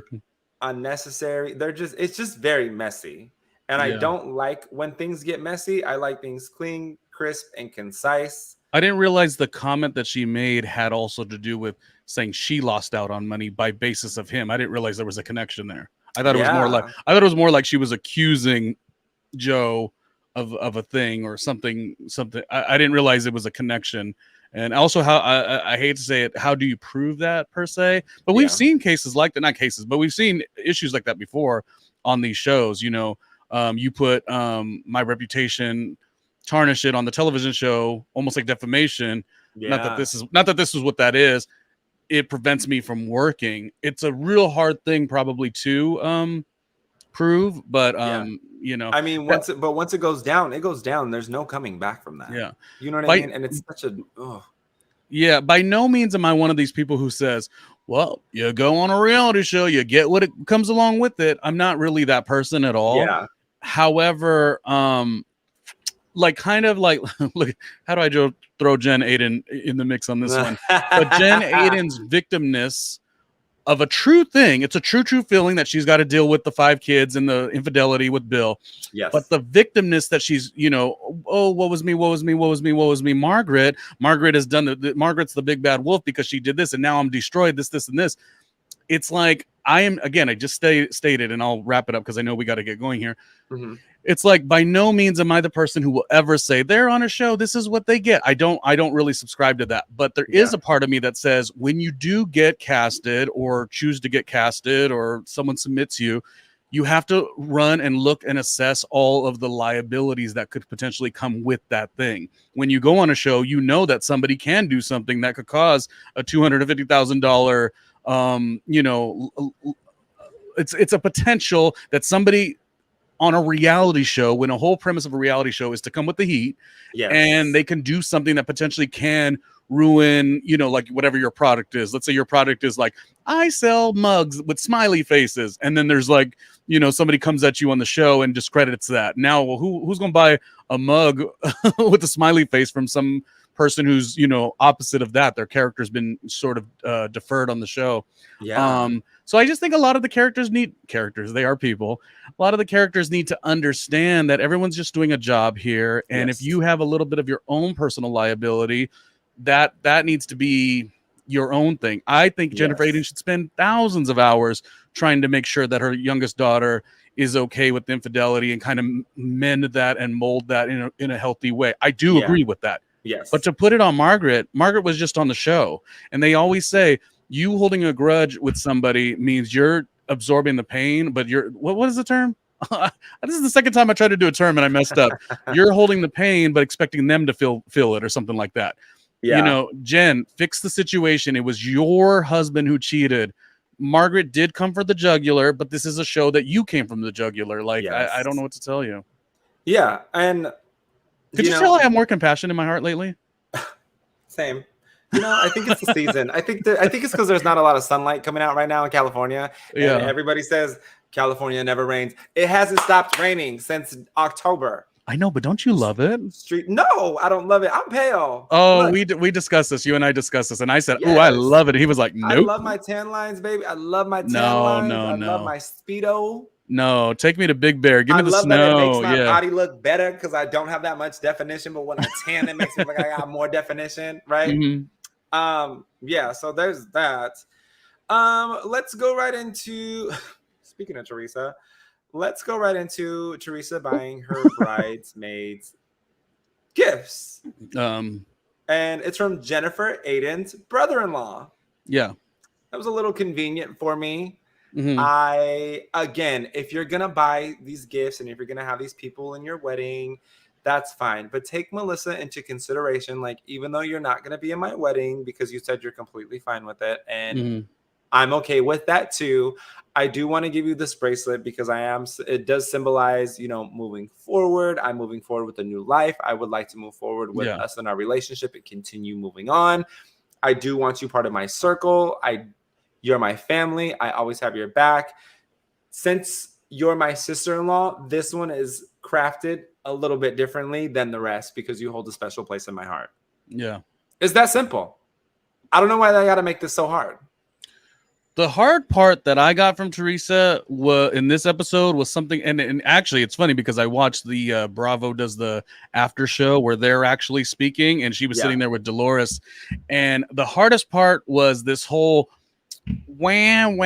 unnecessary. It's just very messy. And I don't like when things get messy. I like things clean, crisp, and concise. I didn't realize the comment that she made had also to do with saying she lost out on money by basis of him. I didn't realize there was a connection there. I thought it was more like she was accusing Joe of a thing or something. I didn't realize it was a connection. And also, how I hate to say it, how do you prove that per se? But we've seen cases like that, not cases, but we've seen issues like that before on these shows. You know, you put my reputation, tarnish it on the television show, almost like defamation. Not that this is what that is. It prevents me from working. It's a real hard thing probably to prove, but you know, I mean, once it goes down, it goes down. There's no coming back from that. Yeah, you know what I mean. And it's such a yeah. By no means am I one of these people who says, "Well, you go on a reality show, you get what it comes along with it." I'm not really that person at all. Yeah. However, like kind of like look, how do I throw Jen Aiden in the mix on this one? But Jen Aiden's victimness of a true thing. It's a true feeling that she's got to deal with the 5 kids and the infidelity with Bill. Yes. But the victimness that she's, you know, oh, what was me? Margaret has done Margaret's the big bad wolf because she did this and now I'm destroyed, this, and this. It's like, I just stated, and I'll wrap it up because I know we got to get going here. Mm-hmm. It's like, by no means am I the person who will ever say they're on a show, this is what they get. I don't really subscribe to that. But there is a part of me that says when you do get casted or choose to get casted or someone submits you, you have to run and look and assess all of the liabilities that could potentially come with that thing. When you go on a show, you know that somebody can do something that could cause a $250,000, you know, it's a potential that somebody on a reality show, when a whole premise of a reality show is to come with the heat, and they can do something that potentially can ruin, you know, like whatever your product is. Let's say your product is like, I sell mugs with smiley faces. And then there's like, you know, somebody comes at you on the show and discredits that. Now, well, who's going to buy a mug with a smiley face from some person who's, you know, opposite of that? Their character's been sort of deferred on the show. So I just think a lot of the characters they are people. A lot of the characters need to understand that everyone's just doing a job here. And if you have a little bit of your own personal liability, that needs to be your own thing. I think Jennifer Aiden should spend thousands of hours trying to make sure that her youngest daughter is okay with infidelity and kind of mend that and mold that in a healthy way. I do agree with that. Yes. But to put it on Margaret was just on the show. And they always say, you holding a grudge with somebody means you're absorbing the pain, but you're, what is the term? This is the second time I tried to do a term and I messed up. You're holding the pain, but expecting them to feel it or something like that. You know, Jen, fix the situation. It was your husband who cheated. Margaret did come for the jugular, but this is a show that you came from the jugular. Like, I don't know what to tell you. Yeah. And could you tell I have more compassion in my heart lately? Same. You know, I think it's the season. I think it's because there's not a lot of sunlight coming out right now in California. And everybody says California never rains. It hasn't stopped raining since October. I know, but don't you love it? No, I don't love it. I'm pale. Oh, look. We discussed this. You and I discussed this, and I said, "Oh, I love it." He was like, "Nope." I love my tan lines, baby. I love my tan lines. I love my Speedo. No, take me to Big Bear. Give me the snow. That it makes my body look better because I don't have that much definition. But when I tan, it makes me look like I got more definition, right? Mm-hmm. Yeah. So there's that. Let's go right into. Speaking of Teresa. Let's go right into Teresa buying her bridesmaids gifts. And it's from Jennifer Aiden's brother-in-law. Yeah. That was a little convenient for me. Again, if you're gonna buy these gifts and if you're gonna have these people in your wedding, that's fine. But take Melissa into consideration. Like, even though you're not gonna be in my wedding because you said you're completely fine with it, and I'm okay with that too. I do want to give you this bracelet because it does symbolize, moving forward. I'm moving forward with a new life. I would like to move forward with us and our relationship and continue moving on. I do want you part of my circle. You're my family. I always have your back. Since you're my sister-in-law, this one is crafted a little bit differently than the rest because you hold a special place in my heart. Yeah. It's that simple. I don't know why they got to make this so hard. The hard part that I got from Teresa in this episode was something, and actually it's funny because I watched the Bravo does the after show where they're actually speaking, and she was sitting there with Dolores, and the hardest part was this whole wham,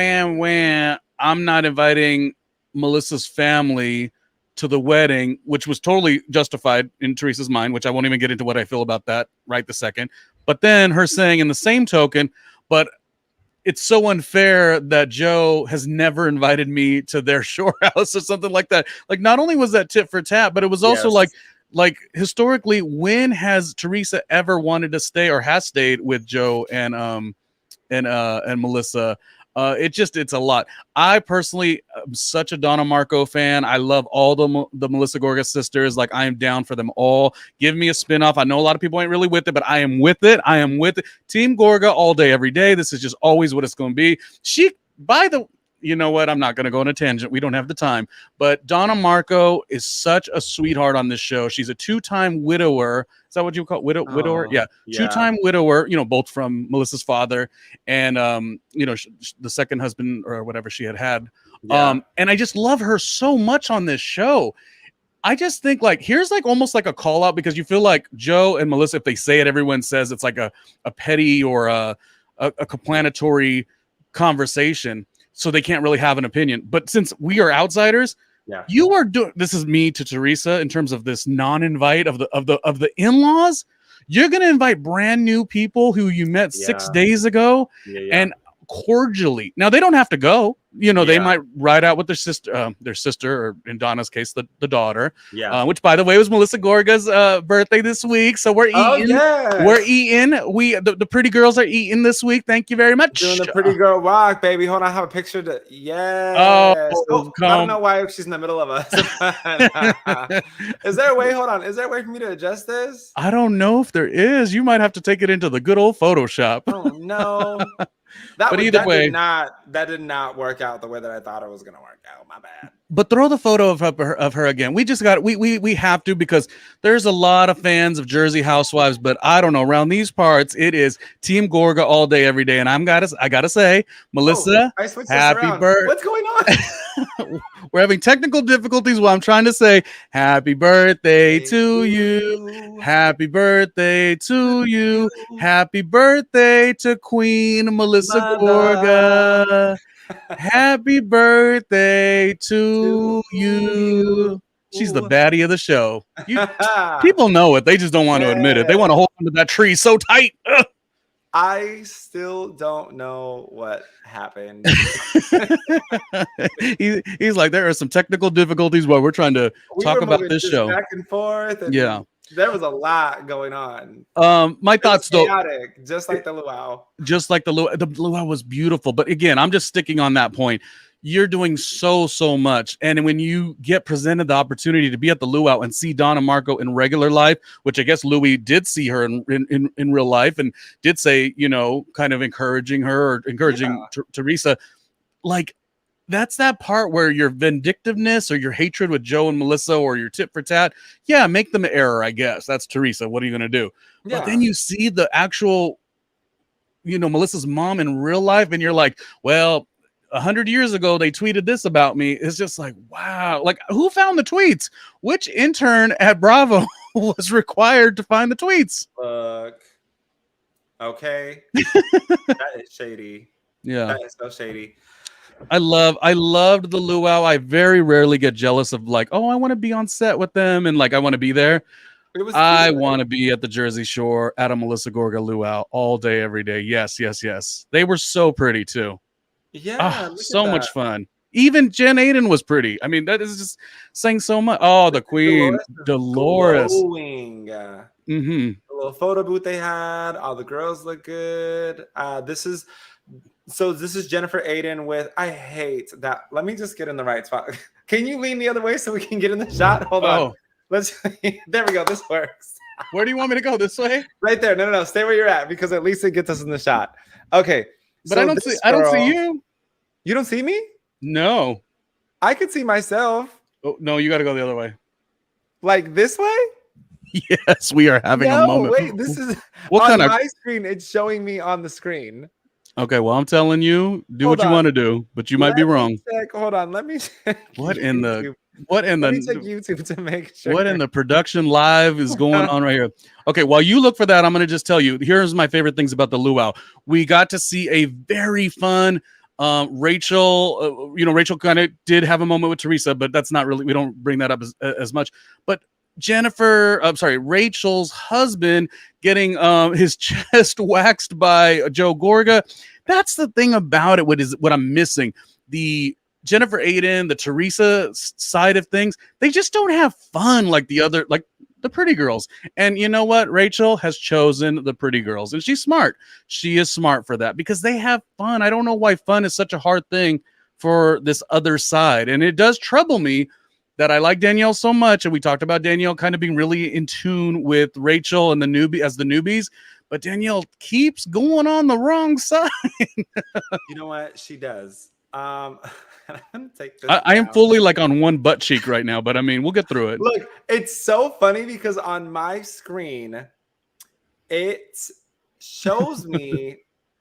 I'm not inviting Melissa's family to the wedding, which was totally justified in Teresa's mind, which I won't even get into what I feel about that right this second. But then her saying in the same token, but it's so unfair that Joe has never invited me to their shore house or something like that. Like, not only was that tit for tat, but it was also like historically, when has Teresa ever wanted to stay or has stayed with Joe and Melissa? It's a lot. I personally am such a Donna Marco fan. I love all the Melissa Gorga sisters. Like, I am down for them all. Give me a spinoff. I know a lot of people ain't really with it, but I am with it. I am with it. Team Gorga all day, every day. This is just always what it's going to be. You know what? I'm not going to go on a tangent. We don't have the time. But Donna Marco is such a sweetheart on this show. She's a 2-time widower. Is that what you call it? Widower? Yeah. 2-time widower, both from Melissa's father and, the second husband or whatever she had. Yeah. And I just love her so much on this show. I just think here's almost like a call out because you feel like Joe and Melissa, if they say it, everyone says it's like a petty or a complanatory conversation. So they can't really have an opinion. But since we are outsiders, you are doing this is me to Teresa in terms of this non-invite of the in-laws. You're gonna invite brand new people who you met 6 days ago and cordially. Now they don't have to go. They might ride out with their sister, or in Donna's case, the daughter. Which, by the way, was Melissa Gorga's birthday this week. So we're eating. We're eating. The pretty girls are eating this week. Thank you very much. Doing the pretty girl walk, baby. Hold on, I have a picture. I don't know why she's in the middle of us. Is there a way? Hold on. Is there a way for me to adjust this? I don't know if there is. You might have to take it into the good old Photoshop. Oh no. That did not work out the way that I thought it was going to work out. My bad. But throw the photo of her again. We have to, because there's a lot of fans of Jersey Housewives, but I don't know, around these parts it is Team Gorga all day every day. And I gotta say, Melissa, happy birthday. What's going on? We're having technical difficulties while I'm trying to say happy birthday to you. Happy birthday to you. Happy birthday to Queen Melissa Gorga. Happy birthday to you. She's the baddie of the show. People know it. They just don't want to admit it. They want to hold onto that tree so tight. Ugh. I still don't know what happened. He's like, there are some technical difficulties while we're trying to talk about this show. Back and forth. And yeah. There was a lot going on. My thoughts though, just like the Luau. The Luau was beautiful, but again, I'm just sticking on that point. You're doing so much, and when you get presented the opportunity to be at the Luau and see Donna Marco in regular life, which I guess Louis did see her in real life and did say, kind of encouraging her or encouraging Teresa, that's that part where your vindictiveness or your hatred with Joe and Melissa or your tit for tat, make them an error, I guess. That's Teresa. What are you going to do? Yeah. But then you see the actual, Melissa's mom in real life, and you're like, well, 100 years ago, they tweeted this about me. It's just like, wow. Like, who found the tweets? Which intern at Bravo was required to find the tweets? Look. Okay. That is shady. Yeah. That is so shady. I loved the Luau. I very rarely get jealous of I want to be on set with them and I want to be there. I want to be at the Jersey Shore at a Melissa Gorga Luau all day, every day. Yes. They were so pretty too. Yeah, Oh, look at so that. much fun. Even Jen Aiden was pretty. I mean, that is just saying so much. Oh, the queen, Dolores is Dolores. glowing. Mm-hmm. The little photo booth they had. All the girls look good. This is Jennifer Aiden with. I hate that. Let me just get in the right spot. Can you lean the other way so we can get in the shot? Hold on. Oh, Let's. There we go. This works. where do you want me to go? This way? Right there. No. Stay where you're at because at least it gets us in the shot. Okay. But I So don't see. this I don't see girl. you. You don't see me? No. I could see myself. Oh no, you got to go the other way. Like this way? Yes, we are having a moment. Wait, this is What on kind of? my screen. It's showing me on the screen. Okay, well, I'm telling you, do Hold what you on. want to do, but you might be Let me wrong. check. Hold on. Let me check. What in the? YouTube. What in Let me check the? YouTube to make sure. What in the production live is going on right here? Okay, while you look for that, I'm going to just tell you. Here's my favorite things about the Luau. We got to see a very fun Rachel. Rachel kind of did have a moment with Teresa, but that's not really. We don't bring that up as much. But Rachel's husband getting his chest waxed by Joe Gorga. That's the thing about it. What I'm missing. The Jennifer Aiden, the Teresa side of things, they just don't have fun like the pretty girls. And you know what? Rachel has chosen the pretty girls, and she's smart. She is smart for that because they have fun. I don't know why fun is such a hard thing for this other side. And it does trouble me that I like Danielle so much. And we talked about Danielle kind of being really in tune with Rachel and the newbies. But Danielle keeps going on the wrong side. You know what? She does. I'm gonna take this. I am fully like on one butt cheek right now, but I mean, we'll get through it. Look, it's so funny because on my screen, it shows me.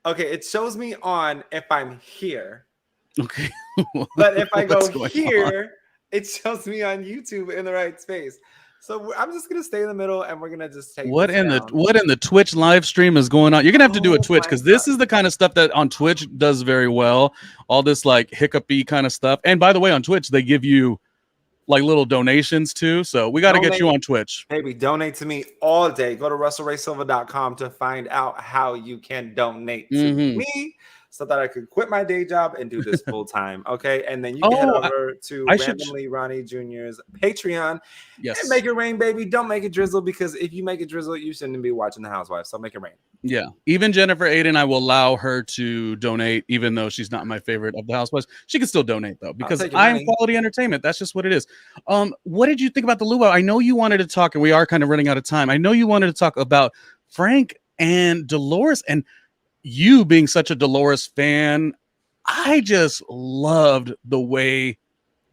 Okay, it shows me on if I'm here. Okay. But if I go here, it shows me on YouTube in the right space. So I'm just gonna stay in the middle, and we're gonna just take what in the Twitch live stream is going on. You're gonna have to do a Twitch because this is the kind of stuff that on Twitch does very well. All this like hiccupy kind of stuff. And by the way, on Twitch they give you like little donations too. So we got to get you on Twitch. Baby, donate to me all day. Go to russellraysilva.com to find out how you can donate to me, so that I could quit my day job and do this full time. Okay. And then you can head over to Randomly Ronnie Jr.'s Patreon. Yes. And make it rain, baby. Don't make it drizzle, because if you make it drizzle, you shouldn't be watching the Housewives. So make it rain. Yeah. Even Jennifer Aiden, I will allow her to donate, even though she's not my favorite of the Housewives. She can still donate though, because I am quality entertainment. That's just what it is. What did you think about the Luau? I know you wanted to talk, and we are kind of running out of time. I know you wanted to talk about Frank and Dolores, and you being such a Dolores fan, I just loved the way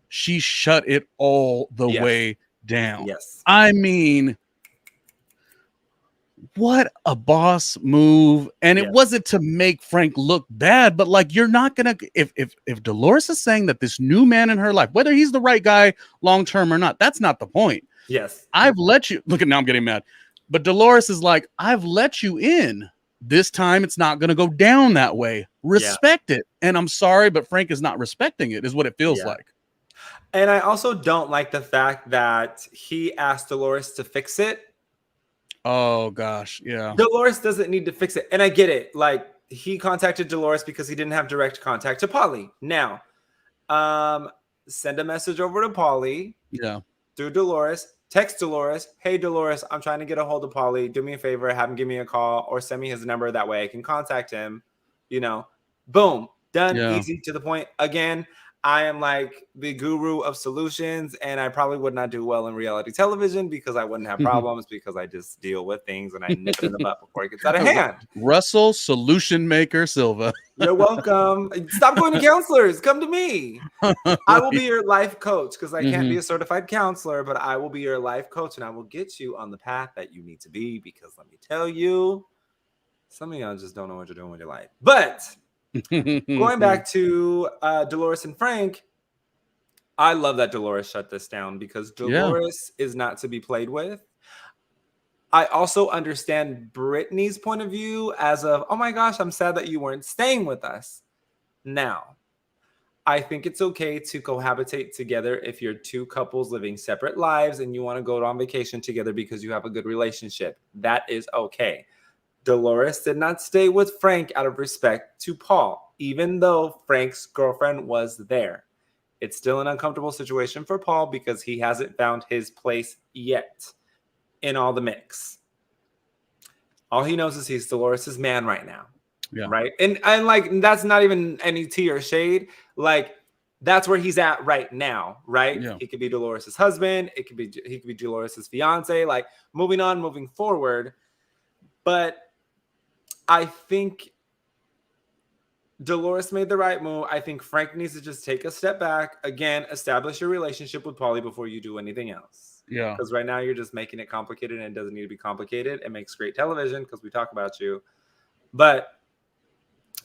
she shut it all the way down. Yes. I mean, what a boss move. And it wasn't to make Frank look bad, but like, you're not gonna, if Dolores is saying that this new man in her life, whether he's the right guy long term or not, that's not the point. Yes. I've let you look at, now I'm getting mad, but Dolores is like, I've let you in. This time it's not going to go down that way. Respect it. And I'm sorry, but Frank is not respecting it, is what it feels like. And I also don't like the fact that he asked Dolores to fix it. Oh, gosh. Yeah. Dolores doesn't need to fix it. And I get it. Like, he contacted Dolores because he didn't have direct contact to Pauly. Now, send a message over to Pauly. Yeah. Through Dolores. Text Dolores, hey Dolores, I'm trying to get a hold of Pauly. Do me a favor, have him give me a call, or send me his number. That way I can contact him. You know, boom, done, easy, to the point. Again, I am like the guru of solutions, and I probably would not do well in reality television because I wouldn't have problems, because I just deal with things and I nip it in the butt before it gets out of hand. Russell Solution Maker Silva. You're welcome. Stop going to counselors. Come to me. I will be your life coach, because I can't be a certified counselor, but I will be your life coach, and I will get you on the path that you need to be, because let me tell you, some of y'all just don't know what you're doing with your life. But going back to Dolores and Frank, I love that Dolores shut this down, because Dolores is not to be played with. I also understand Brittany's point of view as of, oh my gosh, I'm sad that you weren't staying with us. Now, I think it's okay to cohabitate together if you're two couples living separate lives and you want to go on vacation together because you have a good relationship. That is okay. Dolores did not stay with Frank out of respect to Paul, even though Frank's girlfriend was there. It's still an uncomfortable situation for Paul because he hasn't found his place yet in all the mix. All he knows is he's Dolores' man right now. Yeah. Right. And like, that's not even any tea or shade. Like, that's where he's at right now. Right. Yeah. He could be Dolores' husband. He could be Dolores' fiance, like moving on, moving forward. But I think Dolores made the right move. I think Frank needs to just take a step back. Again, establish your relationship with Paulie before you do anything else. Yeah. Because right now you're just making it complicated, and it doesn't need to be complicated. It makes great television because we talk about you. But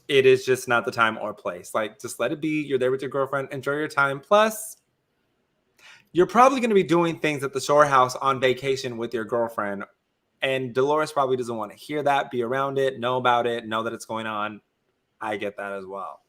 it is just not the time or place. Like, just let it be. You're there with your girlfriend. Enjoy your time. Plus, you're probably going to be doing things at the shore house on vacation with your girlfriend. And Dolores probably doesn't want to hear that, be around it, know about it, know that it's going on. I get that as well.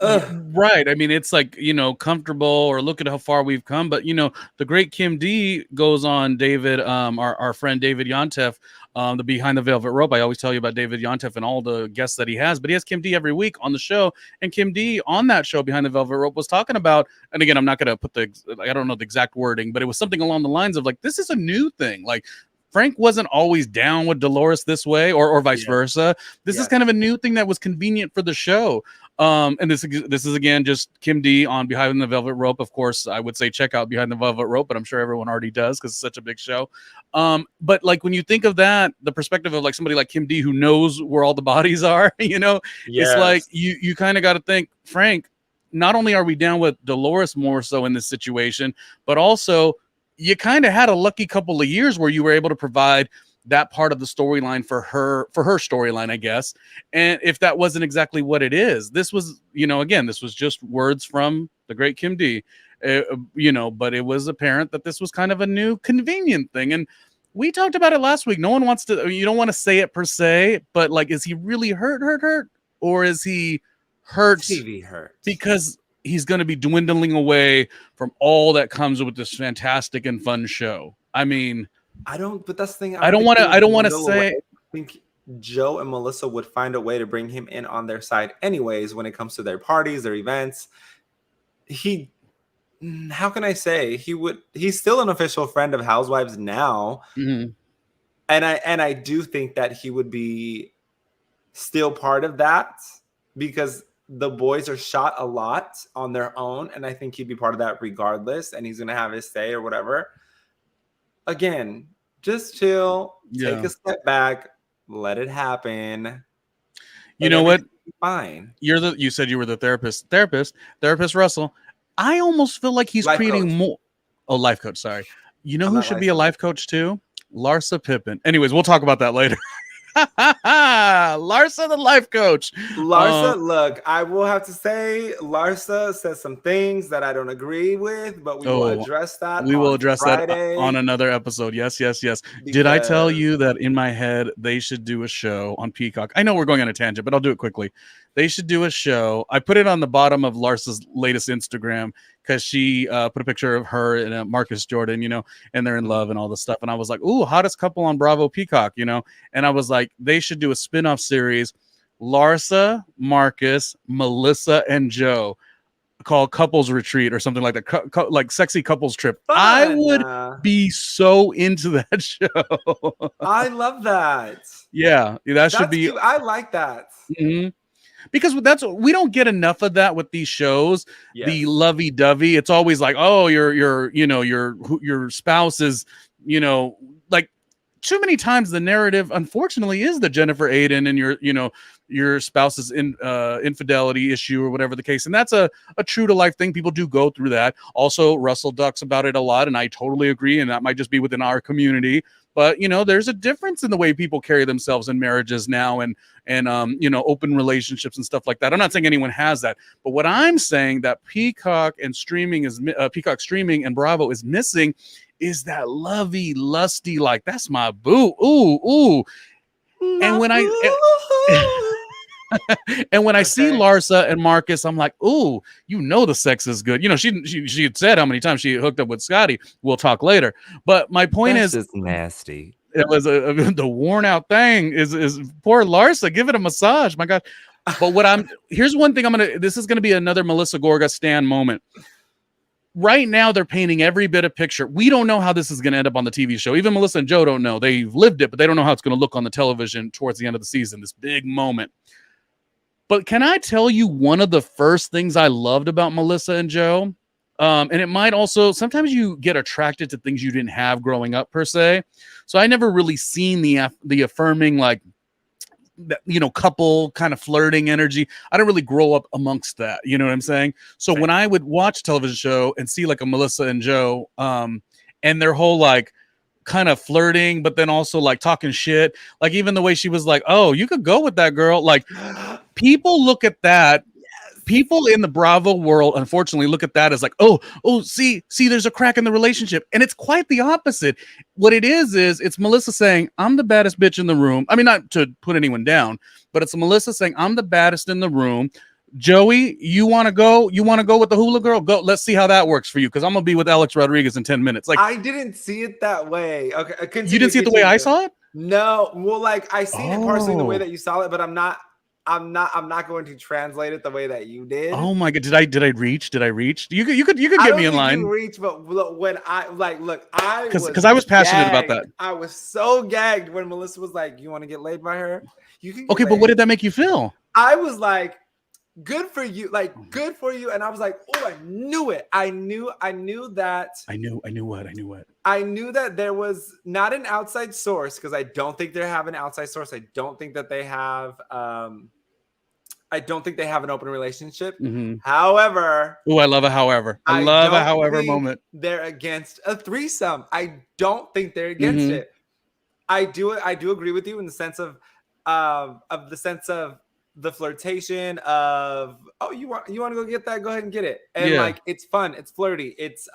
Right. I mean, it's like, comfortable, or look at how far we've come. But, the great Kim D goes on David, our friend David Yontef, the Behind the Velvet Rope. I always tell you about David Yontef and all the guests that he has, but he has Kim D every week on the show. And Kim D on that show, Behind the Velvet Rope, was talking about, and again, I'm not going to put I don't know the exact wording, but it was something along the lines of like, this is a new thing. Like, Frank wasn't always down with Dolores this way, or vice versa. This is kind of a new thing that was convenient for the show. And this is again just Kim D on Behind the Velvet Rope. Of course, I would say check out Behind the Velvet Rope, but I'm sure everyone already does because it's such a big show. But like when you think of that, the perspective of like somebody like Kim D who knows where all the bodies are, it's like you kind of got to think, Frank, not only are we down with Dolores more so in this situation, but also you kind of had a lucky couple of years where you were able to provide that part of the storyline for her storyline, I guess. And if that wasn't exactly what it is, this was, again, this was just words from the great Kim D, but it was apparent that this was kind of a new convenient thing. And we talked about it last week. No one wants to, you don't want to say it per se, but like, is he really hurt? Or is he hurt? TV hurt. Because he's going to be dwindling away from all that comes with this fantastic and fun show. I mean, but that's the thing. I don't want to say. I think Joe and Melissa would find a way to bring him in on their side anyways when it comes to their parties, their events. How can I say, he's still an official friend of Housewives now. Mm-hmm. And I do think that he would be still part of that because the boys are shot a lot on their own, and I think he'd be part of that regardless, and he's going to have his say or whatever. Again, just chill, take a step back, let it happen. You know what? Fine. You said you were the therapist Russell. I almost feel like he's creating more. Oh, life coach. Sorry. You know who should be a life coach too? Larsa Pippen. Anyways, we'll talk about that later. Larsa, the life coach. Larsa, look, I will have to say, Larsa says some things that I don't agree with, but we will address that. We will address Friday. That on another episode. Yes. Because... Did I tell you that in my head they should do a show on Peacock? I know we're going on a tangent, but I'll do it quickly. They should do a show. I put it on the bottom of Larsa's latest Instagram because she put a picture of her and Marcus Jordan, and they're in love and all this stuff. And I was like, ooh, hottest couple on Bravo Peacock, and I was like, they should do a spin-off series, Larsa, Marcus, Melissa, and Joe, called Couples Retreat or something like that, like Sexy Couples Trip. Fun. I would be so into that show. I love that. Yeah, that's should be. Cute. I like that. Mm-hmm. Because we don't get enough of that with these shows. Yes. The lovey-dovey. It's always like, oh, your spouse is, like too many times the narrative, unfortunately, is the Jennifer Aiden and your spouse's infidelity issue or whatever the case. And that's a true to life thing. People do go through that. Also, Russell ducks about it a lot, and I totally agree. And that might just be within our community. But, there's a difference in the way people carry themselves in marriages now and open relationships and stuff like that. I'm not saying anyone has that. But what I'm saying that Peacock streaming and Bravo is missing is that lovey, lusty, like, that's my boo. Ooh. And when I see Larsa and Marcus, I'm like, ooh, the sex is good. She had said how many times she hooked up with Scotty. We'll talk later. But my point is just nasty. It was the worn out thing is poor Larsa. Give it a massage. My God. But here's one thing this is going to be another Melissa Gorga stan moment. Right now, they're painting every bit of picture. We don't know how this is going to end up on the TV show. Even Melissa and Joe don't know. They've lived it, but they don't know how it's going to look on the television towards the end of the season, this big moment. But can I tell you one of the first things I loved about Melissa and Joe? And it might also, sometimes you get attracted to things you didn't have growing up, per se. So I never really seen the affirming, like, couple kind of flirting energy. I don't really grow up amongst that. You know what I'm saying? So when I would watch a television show and see like a Melissa and Joe, and their whole like kind of flirting, but then also like talking shit, like even the way she was like, oh, you could go with that girl. Like people look at that. People in the Bravo world, unfortunately, look at that as like, oh, see, there's a crack in the relationship. And it's quite the opposite. What it is it's Melissa saying, I'm the baddest bitch in the room. I mean, not to put anyone down, but it's Melissa saying, I'm the baddest in the room. Joey, you want to go? You want to go with the hula girl? Go. Let's see how that works for you. Because I'm going to be with Alex Rodriguez in 10 minutes. Like, I didn't see it that way. Okay. You didn't see it the way I saw it? No. Well, like I seen it partially the way that you saw it, but I'm not going to translate it the way that you did. Oh my God. Did I reach? You could get me in line. You reach, but when I because I was passionate about that. I was so gagged when Melissa was like, you want to get laid by her? You can get okay, laid. But what did that make you feel? I was like, good for you. Like, good for you. And I was like, oh, I knew it. I knew that. I knew what? I knew that there was not an outside source, because I don't think they have an outside source. I don't think that they have an open relationship. Mm-hmm. However, I love a however. I love a however moment. They're against a threesome. I don't think they're against it. I do agree with you in the sense of the flirtation of, oh, you want to go get that, go ahead and get it. And like, it's fun, it's flirty, it's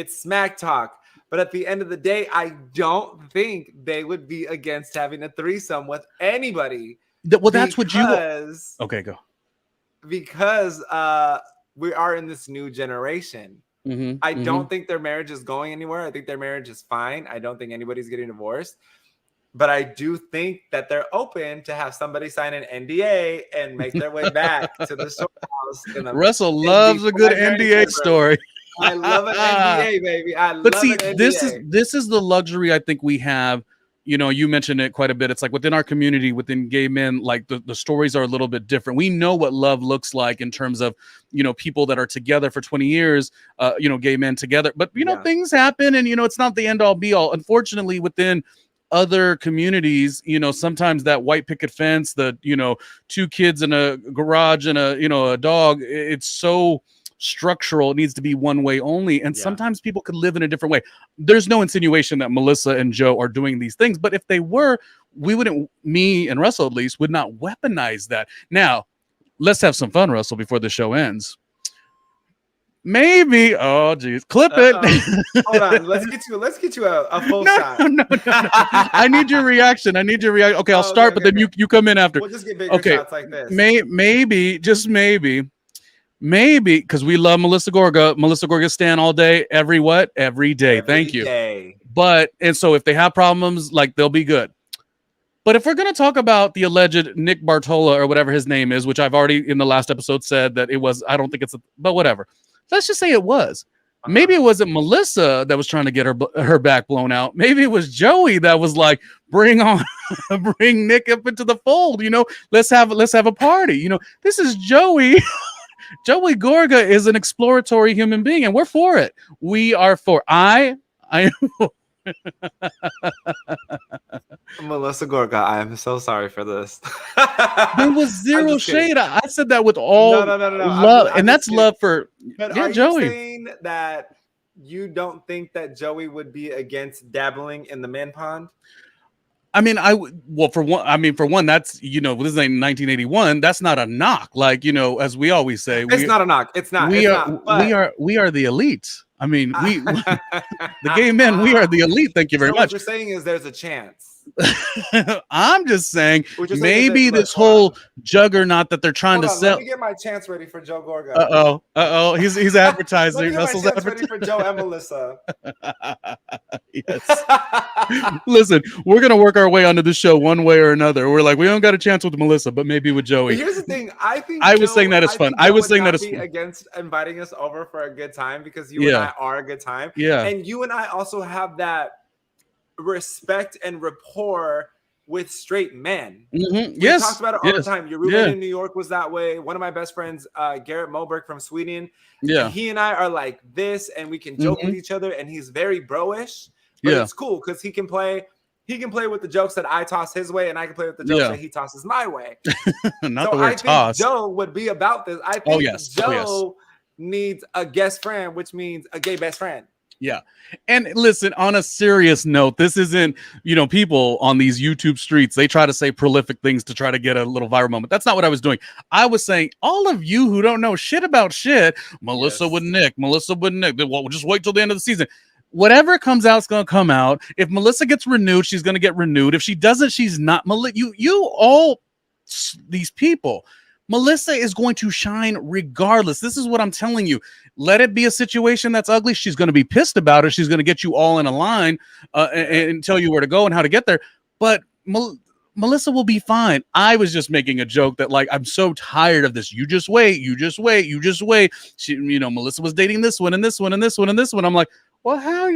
smack talk. But at the end of the day, I don't think they would be against having a threesome with anybody. Well, that's what you. Okay, go. Because we are in this new generation. Mm-hmm, I don't think their marriage is going anywhere. I think their marriage is fine. I don't think anybody's getting divorced. But I do think that they're open to have somebody sign an NDA and make their way back to the house. Russell loves a good NDA story. I love an NDA, baby. This is the luxury I think we have. You know, you mentioned it quite a bit. It's like within our community, within gay men, like the stories are a little bit different. We know what love looks like in terms of, people that are together for 20 years, gay men together. But, things happen and, it's not the end all be all. Unfortunately, within other communities, sometimes that white picket fence, the, two kids in a garage and a dog, it's so structural. It needs to be one way only. And sometimes people could live in a different way. There's no insinuation that Melissa and Joe are doing these things, but if they were, me and Russell at least would not weaponize that. Now, let's have some fun, Russell, before the show ends. Maybe. Oh, geez. Clip it. Hold on. Let's get you a full shot. No. I need your reaction. Okay, I'll start, but then you come in after. We'll just get bigger shots like this. Maybe, because we love Melissa Gorga. Melissa Gorga stan all day, every day. Thank you. And so if they have problems, like, they'll be good. But if we're going to talk about the alleged Nick Bartola or whatever his name is, which I've already in the last episode said that it was, I don't think but whatever. Let's just say it was. Maybe it wasn't Melissa that was trying to get her back blown out. Maybe it was Joey that was like, bring Nick up into the fold. Let's have a party. This is Joey. Joey Gorga is an exploratory human being, and we're for it. We are for. I am. Melissa Gorga, I am so sorry for this. There was zero shade. I said that with all love, and that's love for are Joey. You saying that you don't think that Joey would be against dabbling in the man pond? I mean, for one, that's, this is 1981. That's not a knock. Like, as we always say, it's not a knock. It's not. We are the elite. I mean, the gay men, we are the elite. Thank you very much. What you're saying is there's a chance. I'm just saying maybe this whole juggernaut that they're trying to sell. Let me get my chance ready for Joe Gorga. He's advertising. Let me get my chance ready for Joe and Melissa. Yes. Listen, we're gonna work our way onto the show one way or another. We're like, we don't got a chance with Melissa, but maybe with Joey. But here's the thing. I was saying that is fun. I was saying that is fun. Against inviting us over for a good time because you and I are a good time. Yeah. And you and I also have that respect and rapport with straight men. Mm-hmm. We talked about it all the time. Your roommate in New York was that way. One of my best friends, Garrett Moberg from Sweden. Yeah. He and I are like this, and we can joke with each other, and he's very bro-ish. But it's cool because he can play with the jokes that I toss his way, and I can play with the jokes that he tosses my way. Not the word toss. Joe would be about this. I think Joe needs a guest friend, which means a gay best friend. Yeah. And listen, on a serious note, this isn't, people on these YouTube streets, they try to say prolific things to try to get a little viral moment. That's not what I was doing. I was saying, all of you who don't know shit about shit, Melissa with Nick. Well, we'll just wait till the end of the season. Whatever comes out is going to come out. If Melissa gets renewed, she's going to get renewed. If she doesn't, she's not. You all these people, Melissa is going to shine regardless. This is what I'm telling you. Let it be a situation that's ugly. She's going to be pissed about it. She's going to get you all in a line and tell you where to go and how to get there. But Melissa will be fine. I was just making a joke that, like, I'm so tired of this. You just wait. She, Melissa was dating this one and this one and this one and this one. I'm like, well, how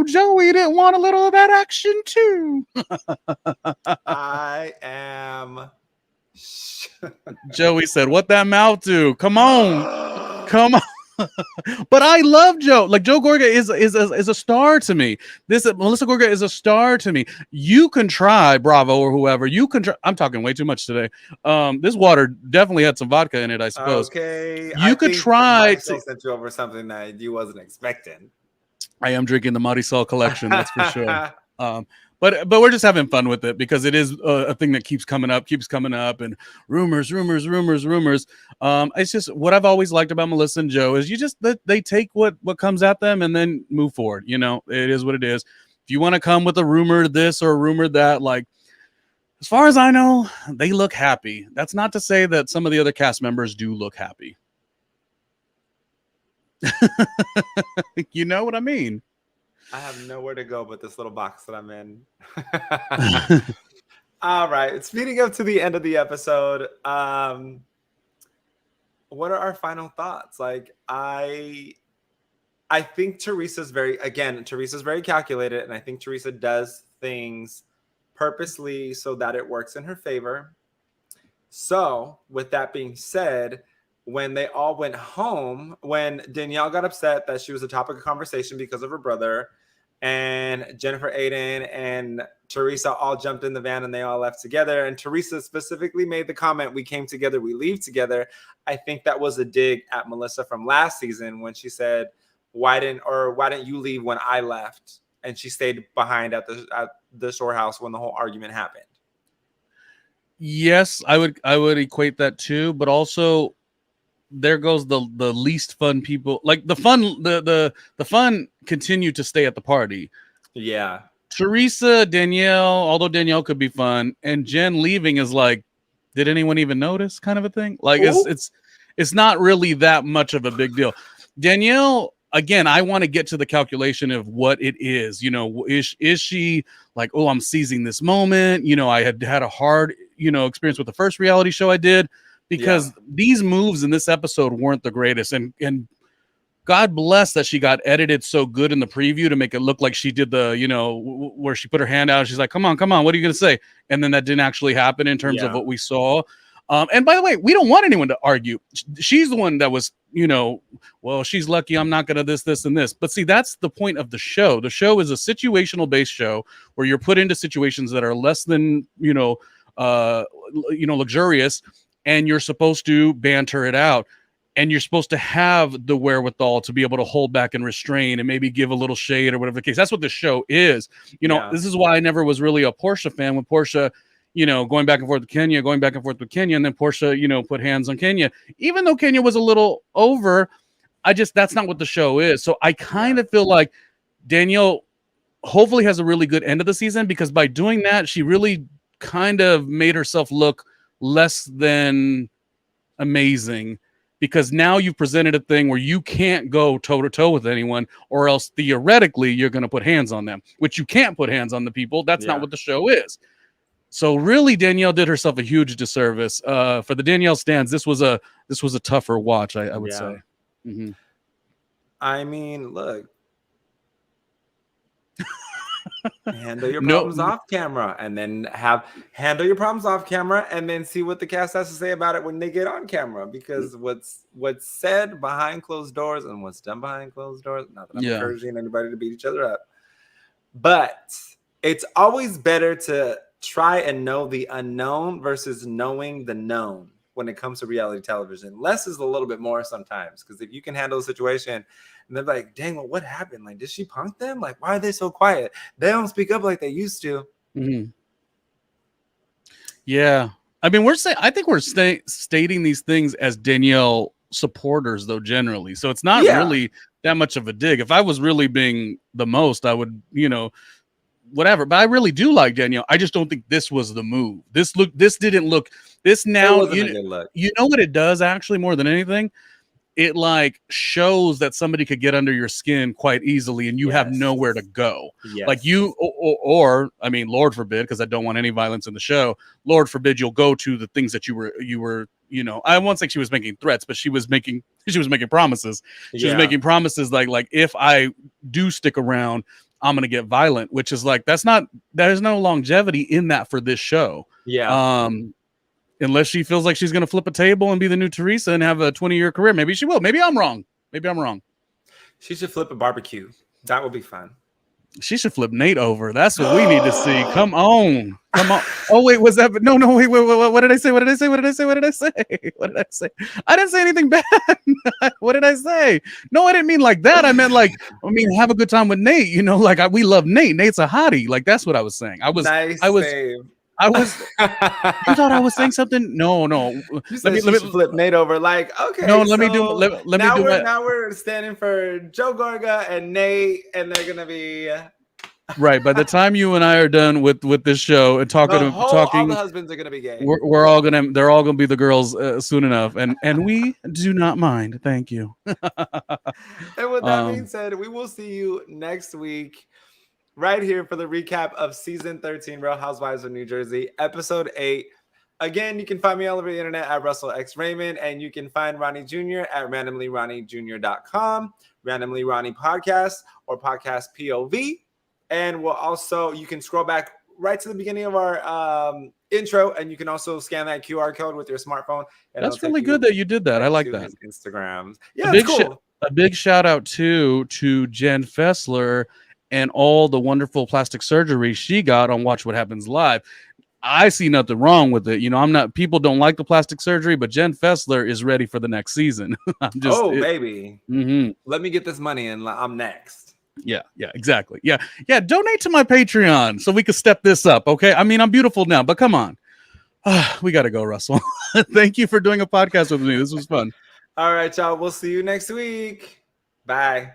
Joey didn't want a little of that action too? I am. Joey said, what that mouth do? Come on. But I love Joe. Like, Joe Gorga is a star to me. Melissa Gorga is a star to me. You can try Bravo or whoever. You can try. I'm talking way too much today. This water definitely had some vodka in it, I suppose. Okay. You could try to sent you over something that you wasn't expecting. I am drinking the Marisol collection, that's for sure. But we're just having fun with it because it is a thing that keeps coming up, and rumors. It's just what I've always liked about Melissa and Joe is they take what comes at them and then move forward. It is what it is. If you want to come with a rumor this or a rumor that, like, as far as I know, they look happy. That's not to say that some of the other cast members do look happy. You know what I mean? I have nowhere to go but this little box that I'm in. All right. Speeding up to the end of the episode, what are our final thoughts? Like, I think Teresa's very calculated, and I think Teresa does things purposely so that it works in her favor. So, with that being said, when they all went home, when Danielle got upset that she was a topic of conversation because of her brother, and Jennifer Aiden and Teresa all jumped in the van and they all left together, and Teresa specifically made the comment, "We came together, we leave together." I think that was a dig at Melissa from last season when she said, why didn't you leave when I left? And she stayed behind at the storehouse when the whole argument happened. Yes, I would equate that too, but also there goes the least fun people. Like, the fun continue to stay at the party. Yeah. Teresa, Danielle, although Danielle could be fun, and Jen leaving is like, did anyone even notice, kind of a thing? Like, it's not really that much of a big deal. Danielle, again, I want to get to the calculation of what it is. Is she like, oh, I'm seizing this moment? I had a hard, experience with the first reality show I did. Because these moves in this episode weren't the greatest. And God bless that she got edited so good in the preview to make it look like she did the, where she put her hand out and she's like, come on, what are you going to say? And then that didn't actually happen in terms of what we saw. And by the way, we don't want anyone to argue. She's the one that was, well, she's lucky I'm not going to this, and this. But see, that's the point of the show. The show is a situational based show where you're put into situations that are less than, luxurious. And you're supposed to banter it out, and you're supposed to have the wherewithal to be able to hold back and restrain and maybe give a little shade or whatever the case. That's what the show is. This is why I never was really a Portia fan. When Portia, going back and forth with Kenya, and then Portia, put hands on Kenya. Even though Kenya was a little over, that's not what the show is. So I kind of feel like Danielle hopefully has a really good end of the season, because by doing that, she really kind of made herself look less than amazing, because now you've presented a thing where you can't go toe to toe with anyone, or else theoretically you're going to put hands on them, which you can't put hands on the people. That's not what the show is. So really, Danielle did herself a huge disservice. For the Danielle stands, this was a tougher watch, I would say. Mm-hmm. I mean, look, handle your problems off camera, and then handle your problems off camera, and then see what the cast has to say about it when they get on camera. Because what's said behind closed doors and what's done behind closed doors, not that I'm encouraging anybody to beat each other up, but it's always better to try and know the unknown versus knowing the known when it comes to reality television. Less is a little bit more sometimes, because if you can handle a situation and they're like, dang, well, what happened? Like, did she punk them? Like, why are they so quiet? They don't speak up like they used to. Mm-hmm. Yeah. I mean, I think we're stating these things as Danielle supporters, though, generally. So it's not really that much of a dig. If I was really being the most, I would, whatever. But I really do like Danielle. I just don't think this was the move. This didn't look. This now, a good look. You know what it does, actually, more than anything? It like shows that somebody could get under your skin quite easily, and you have nowhere to go. Like you, or I mean, Lord forbid, because I don't want any violence in the show. Lord forbid, you'll go to the things that you were. I won't say she was making threats, but she was making promises. She was making promises like if I do stick around, I'm gonna get violent, which is like there's no longevity in that for this show. Unless she feels like she's going to flip a table and be the new Teresa and have a 20-year career. Maybe she will. Maybe I'm wrong. She should flip a barbecue. That would be fun. She should flip Nate over. That's what we need to see. Come on. Oh, wait, was that? No, wait. What did I say? I didn't say anything bad. What did I say? No, I didn't mean like that. I meant have a good time with Nate. We love Nate. Nate's a hottie. Like, that's what I was saying. You thought I was saying something? No. Let me flip Nate over. Like, okay. No, let me do. Now we're standing for Joe Gorga and Nate, and they're gonna be right. By the time you and I are done with this show and talking, all the husbands are gonna be gay. They're all gonna be the girls soon enough, and we do not mind. Thank you. And with that being said, we will see you next week, right here, for the recap of season 13, Real Housewives of New Jersey, episode 8. Again, you can find me all over the internet at Russell X Raymond, and you can find Ronnie Jr. at RandomlyRJr.com, Randomly Ronnie Podcast, or Podcast POV. And you can scroll back right to the beginning of our intro, and you can also scan that QR code with your smartphone. And that's really good that you did that. I like that. Instagrams. Yeah, it's cool. A big shout out to Jen Fessler and all the wonderful plastic surgery she got on Watch What Happens Live. I see nothing wrong with it. People don't like the plastic surgery, but Jen Fessler is ready for the next season. Baby. Mm-hmm. Let me get this money and I'm next. Yeah, exactly. Yeah. Donate to my Patreon so we can step this up. Okay. I mean, I'm beautiful now, but come on. We got to go, Russell. Thank you for doing a podcast with me. This was fun. All right, y'all. We'll see you next week. Bye.